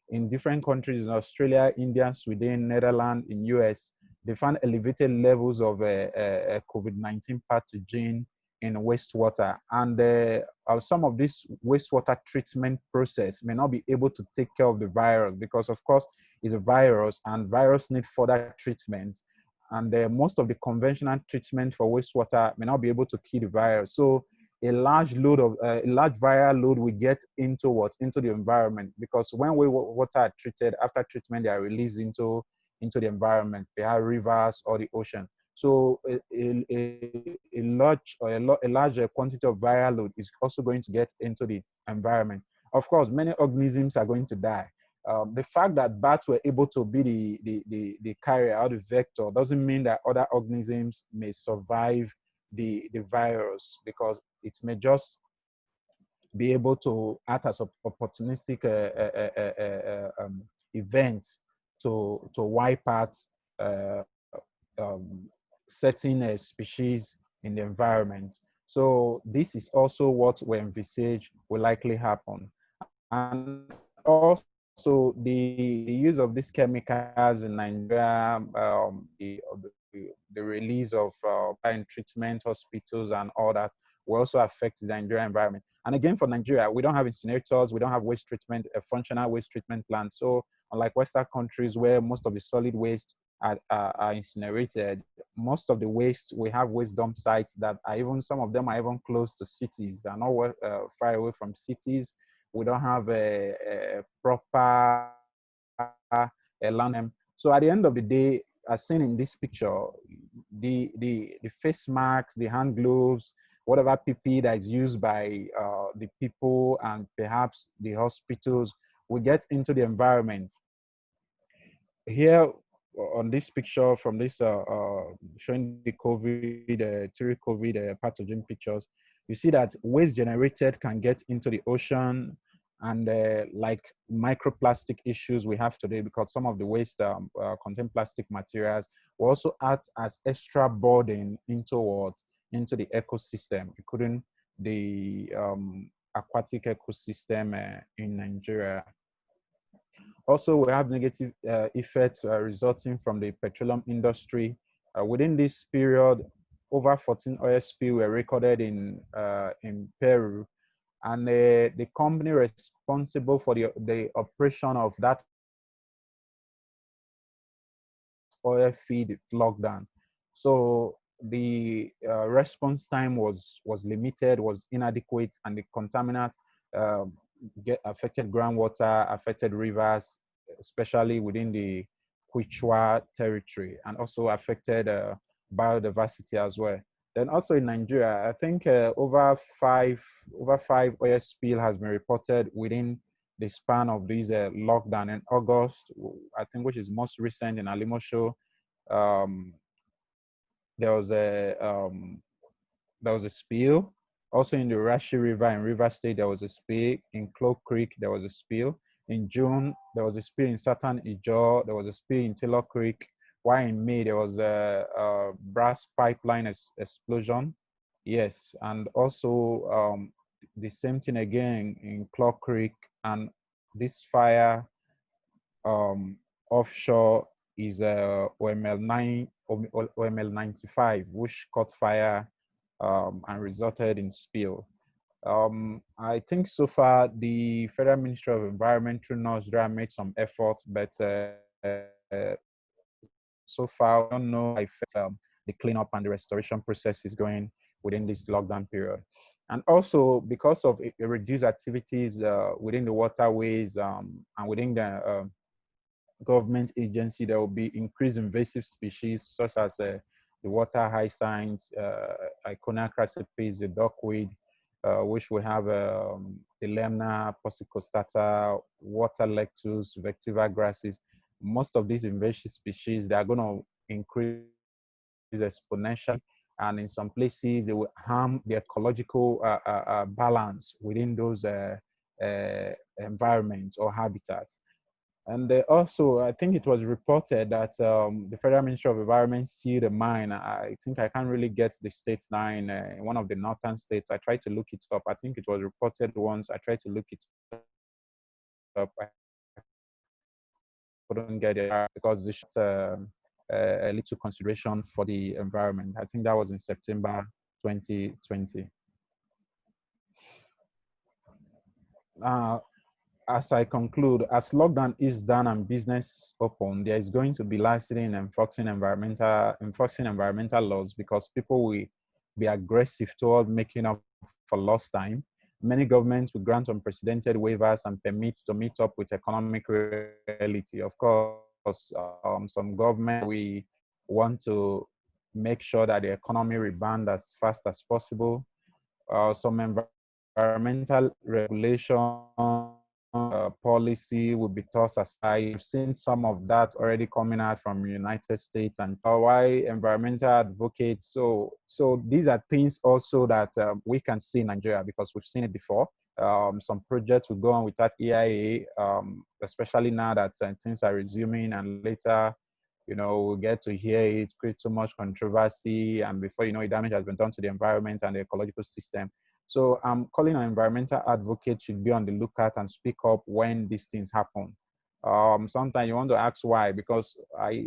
in different countries, in Australia, India, Sweden, Netherlands, in US, they found elevated levels of COVID-19 pathogen in wastewater. And some of this wastewater treatment process may not be able to take care of the virus because, of course, it's a virus and virus need further treatment. And most of the conventional treatment for wastewater may not be able to kill the virus. So a large viral load will get into the environment, because when water are treated, after treatment, they are released into the environment, they are rivers or the ocean. So a large quantity of viral load is also going to get into the environment. Of course, many organisms are going to die. The fact that bats were able to be the carrier or the vector doesn't mean that other organisms may survive the virus, because it may just be able to act as an opportunistic event to wipe out certain species in the environment. So this is also what we envisage will likely happen. And also the use of these chemicals in Nigeria, the release of treatment hospitals and all that will also affect the Nigerian environment. And again, for Nigeria, we don't have incinerators, we don't have waste treatment, a functional waste treatment plant. So unlike Western countries where most of the solid waste are incinerated, most of the waste, we have waste dump sites that are even, some of them are even close to cities, they're not far away from cities. We don't have a proper land. So at the end of the day, as seen in this picture, the face masks, the hand gloves, whatever PPE that is used by the people and perhaps the hospitals will get into the environment. Here on this picture from this showing the COVID, three COVID pathogen pictures, you see that waste generated can get into the ocean, and like microplastic issues we have today, because some of the waste contain plastic materials, will also act as extra burden into what? Into the ecosystem, including the aquatic ecosystem in Nigeria. Also, we have negative effects resulting from the petroleum industry. Within this period, over 14 oil spills were recorded in Peru, and the company responsible for the operation of that oil feed lockdown. So the response time was limited, was inadequate, and the contaminant affected groundwater, affected rivers, especially within the Quechua territory, and also affected biodiversity as well. Then also in Nigeria, I think over five oil spill has been reported within the span of this lockdown. In August, I think, which is most recent, in Alimosho, there was a spill. Also in the Rashi River in River State, there was a spill. In Cloak Creek, there was a spill. In June, there was a spill in Southern Ijaw. There was a spill in Taylor Creek. While in May, there was a brass pipeline explosion. Yes, and also the same thing again in Cloak Creek. And this fire offshore is OML 95, which caught fire and resulted in spill. I think so far the Federal Ministry of Environment through NOSDRA made some efforts, but so far we don't know if the cleanup and the restoration process is going within this lockdown period. And also because of reduced activities within the waterways and within the government agency, there will be increased invasive species such as the water hyacinth, Icona crassipes, the duckweed, which we have the lemna, posicostata, water lectus, vectiva grasses. Most of these invasive species, they are going to increase exponentially, and in some places they will harm the ecological balance within those environments or habitats. And also, I think it was reported that the Federal Ministry of Environment sealed a mine. I think I can't really get the state's name in one of the northern states. I tried to look it up. I think it was reported once. I tried to look it up. I couldn't get it because this a little consideration for the environment. I think that was in September 2020. As I conclude, as lockdown is done and business open, there is going to be lasting enforcing environmental laws, because people will be aggressive toward making up for lost time. Many governments will grant unprecedented waivers and permits to meet up with economic reality. Of course, some government we want to make sure that the economy rebound as fast as possible. Some environmental regulation policy will be tossed aside. We've seen some of that already coming out from the United States, and why environmental advocates. So these are things also that we can see in Nigeria, because we've seen it before. Some projects will go on without EIA, especially now that things are resuming, and later we get to hear it, create so much controversy, and before you know it, damage has been done to the environment and the ecological system. So I'm calling on environmental advocates should be on the lookout and speak up when these things happen. Sometimes you want to ask why, because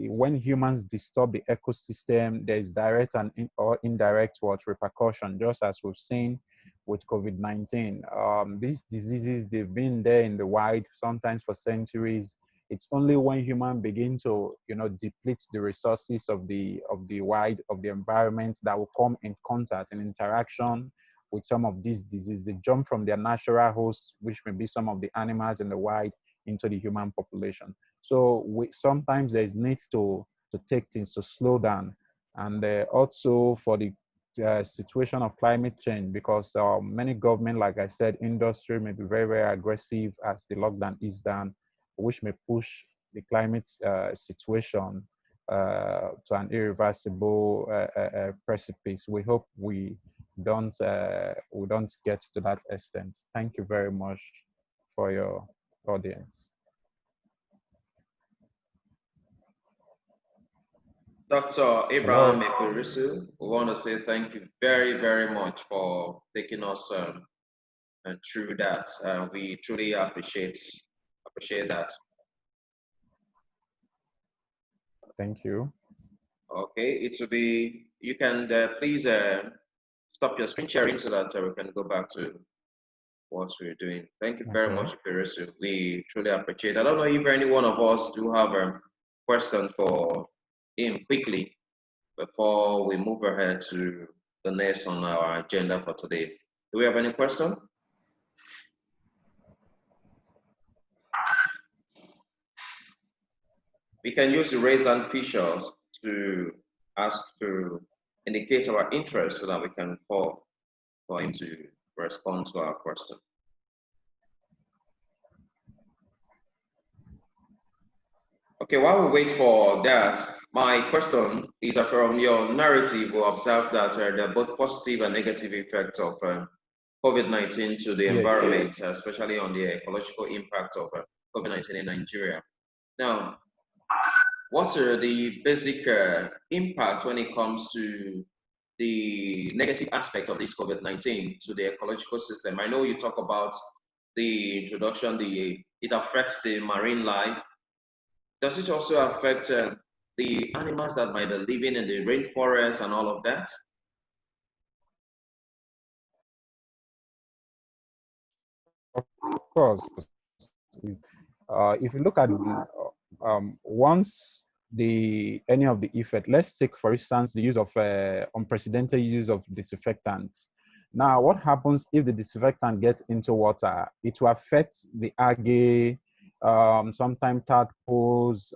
when humans disturb the ecosystem, there is direct and or indirect repercussion, just as we've seen with COVID-19. These diseases, they've been there in the wild, sometimes for centuries. It's only when humans begin to, deplete the resources of the wild, of the environment, that will come in contact and interaction with some of these diseases. They jump from their natural hosts, which may be some of the animals in the wild, into the human population. So sometimes there is need to take things to slow down, and also for the situation of climate change, because many government, like I said, industry may be very, very aggressive as the lockdown is down, which may push the climate situation to an irreversible precipice. We hope we don't get to that extent. Thank you very much for your audience. Dr. Abraham Ekurisu, we want to say thank you very, very much for taking us through that. We truly appreciate that. Thank you. Okay, it will be, you can please stop your screen sharing so that we can go back to what we're doing. Thank you very much, Ekurisu. We truly appreciate it. I don't know if any one of us do have a question for him quickly before we move ahead to the next on our agenda for today. Do we have any question? We can use the raise hand features to ask to indicate our interest so that we can call for him to respond to our question. Okay, while we wait for that, my question is that from your narrative, we observed that there are both positive and negative effects of COVID-19 to the environment, especially on the ecological impact of COVID-19 in Nigeria. Now, what are the basic impact when it comes to the negative aspect of this COVID-19 to the ecological system? I know you talk about the introduction, it affects the marine life. Does it also affect the animals that might be living in the rainforest and all of that? Of course. If you look at once any of the effect, let's take for instance the use of unprecedented use of disinfectants. Now, what happens if the disinfectant gets into water? It will affect the algae, sometimes tadpoles,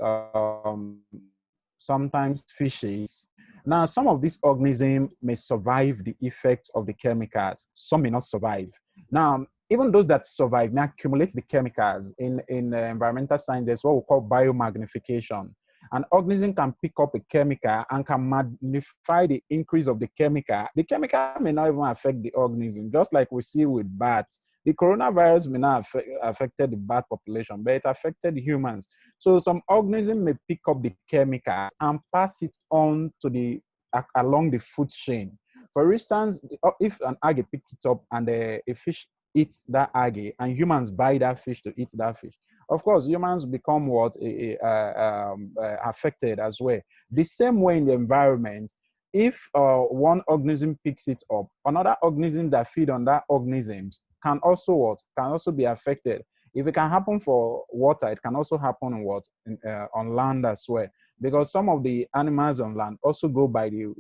sometimes fishes. Now, some of these organisms may survive the effects of the chemicals. Some may not survive. Now, even those that survive may accumulate the chemicals. In environmental science, there's what we call biomagnification. An organism can pick up a chemical and can magnify the increase of the chemical. The chemical may not even affect the organism, just like we see with bats. The coronavirus may not affected the bat population, but it affected humans. So some organisms may pick up the chemicals and pass it on to along the food chain. For instance, if an algae picks it up and a fish eats that algae and humans buy that fish to eat that fish, of course, humans become affected as well. The same way in the environment, if one organism picks it up, another organism that feed on that organisms can also be affected. If it can happen for water, it can also happen on land as well, because some of the animals on land also go by the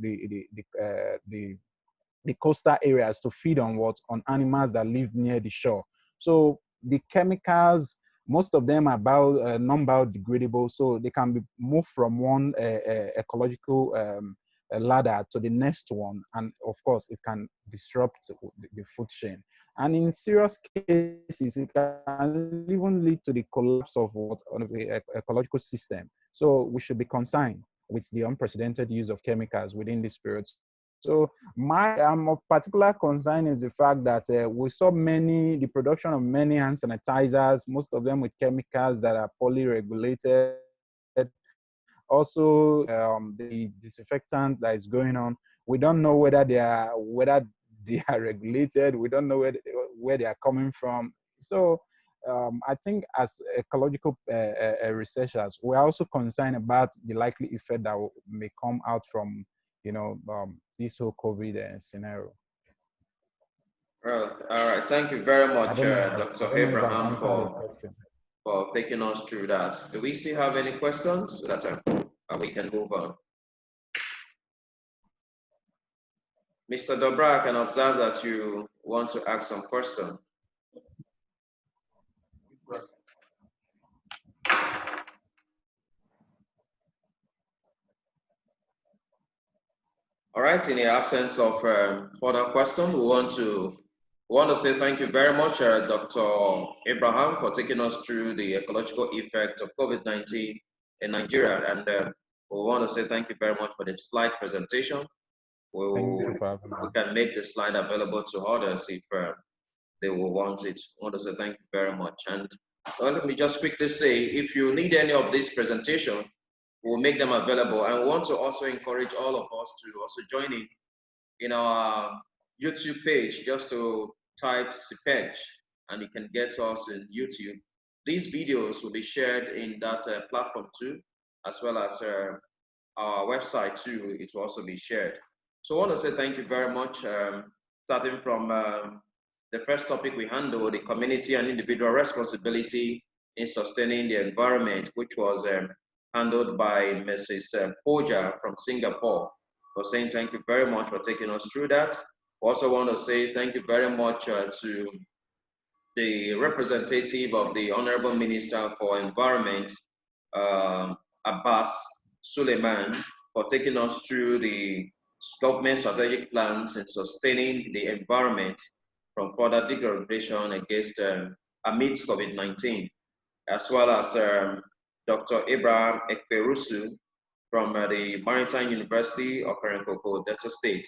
coastal areas to feed on animals that live near the shore. So the chemicals, most of them are non-biodegradable, so they can be moved from one ecological ladder to the next one, and of course it can disrupt the food chain. And in serious cases, it can even lead to the collapse of the ecological system. So we should be concerned with the unprecedented use of chemicals within this period. So my of particular concern is the fact that we saw the production of many hand sanitizers, most of them with chemicals that are poorly regulated. also the disinfectant that is going on. We don't know whether they are regulated. We don't know where they are coming from. So I think as ecological researchers, we're also concerned about the likely effect that may come out from, this whole COVID scenario. All right. Thank you very much, Dr. Abraham, for taking us through that. Do we still have any questions so that we can move on? Mr. Dobra, I can observe that you want to ask some questions. All right, in the absence of further questions, we want to say thank you very much, Dr. Abraham, for taking us through the ecological effect of COVID-19 in Nigeria. And we want to say thank you very much for the slide presentation. We can make the slide available to others if they will want it. I want to say thank you very much. And let me just quickly say, if you need any of this presentation, we'll make them available. And we want to also encourage all of us to also join in our YouTube page, just to type CEPEJ, and you can get us in YouTube. These videos will be shared in that platform too, as well as our website too. It will also be shared. So I want to say thank you very much, starting from the first topic we handled, the community and individual responsibility in sustaining the environment, which was handled by Mrs. Poja from Singapore, for saying thank you very much for taking us through that. Also want to say thank you very much to the representative of the Honorable Minister for Environment, Abbas Suleiman, for taking us through the government strategic plans in sustaining the environment from further degradation amidst COVID-19, as well as Dr. Abraham Ekperusu from the Maritime University of Perenkoko, Delta State,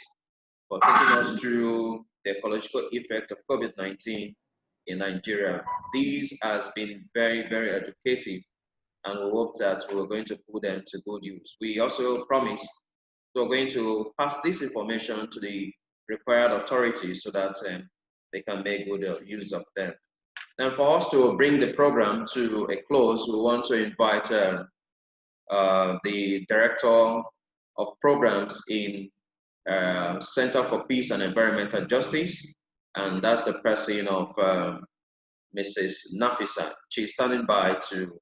for taking us through the ecological effect of COVID-19 in Nigeria. These has been very, very educative, and we hope that we're going to put them to good use. We also promise we're going to pass this information to the required authorities so that they can make good use of them. And for us to bring the program to a close, we want to invite the Director of Programs in Center for Peace and Environmental Justice, and that's the person of Mrs. Nafisa. She's standing by to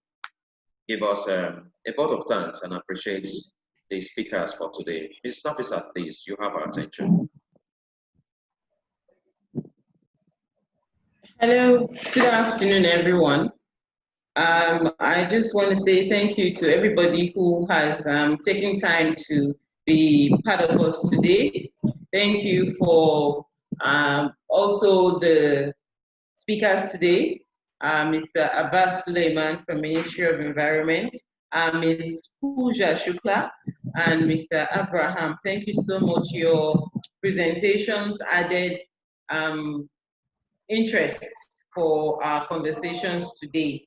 give us a vote of thanks and appreciate the speakers for today. Mrs. Nafisa, please, you have our attention. Hello, good afternoon, everyone. I just want to say thank you to everybody who has taken time to be part of us today. Thank you for also the speakers today, Mr. Abbas Suleiman from Ministry of Environment, Ms. Pooja Shukla, and Mr. Abraham. Thank you so much. Your presentations added interest for our conversations today.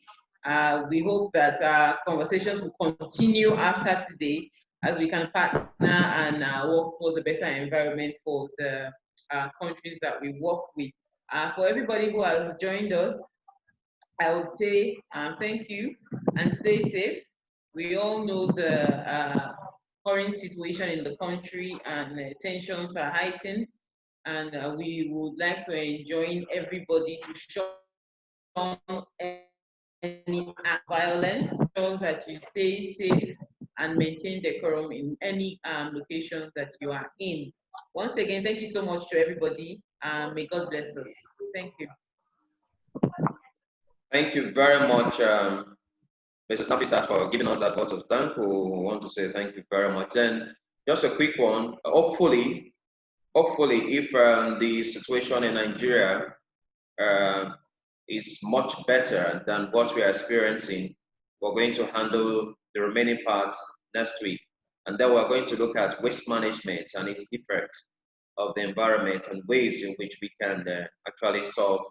We hope that our conversations will continue after today as we can partner and work towards a better environment for the countries that we work with. For everybody who has joined us, I would say thank you and stay safe. We all know the current situation in the country and tensions are heightened, and we would like to enjoin everybody to shun any violence, so that you stay safe and maintain decorum in any location that you are in. Once again, thank you so much to everybody. May God bless us. Thank you. Thank you very much, Mrs. Nafisa, for giving us that vote of thanks. We want to say thank you very much. And just a quick one, hopefully, if the situation in Nigeria is much better than what we are experiencing, we're going to handle the remaining parts next week. And then we're going to look at waste management and its effect of the environment and ways in which we can actually solve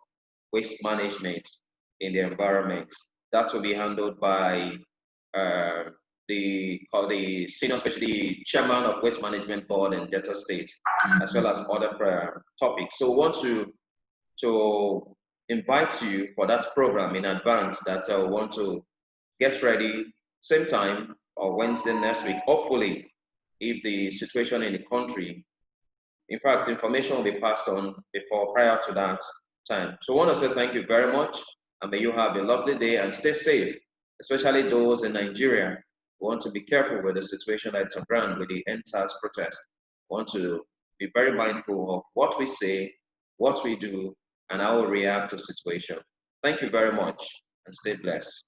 waste management in the environment. That will be handled by the the senior special, the chairman of Waste Management Board in Delta State, as well as other topics. So we want to invite you for that program in advance, that we want to get ready same time or Wednesday next week, hopefully, if the situation in the country, in fact, information will be passed on prior to that time. So I want to say thank you very much, and may you have a lovely day and stay safe, especially those in Nigeria. We want to be careful with the situation that's on ground with the NSAS protest. We want to be very mindful of what we say, what we do, and how we react to situation. Thank you very much, and stay blessed.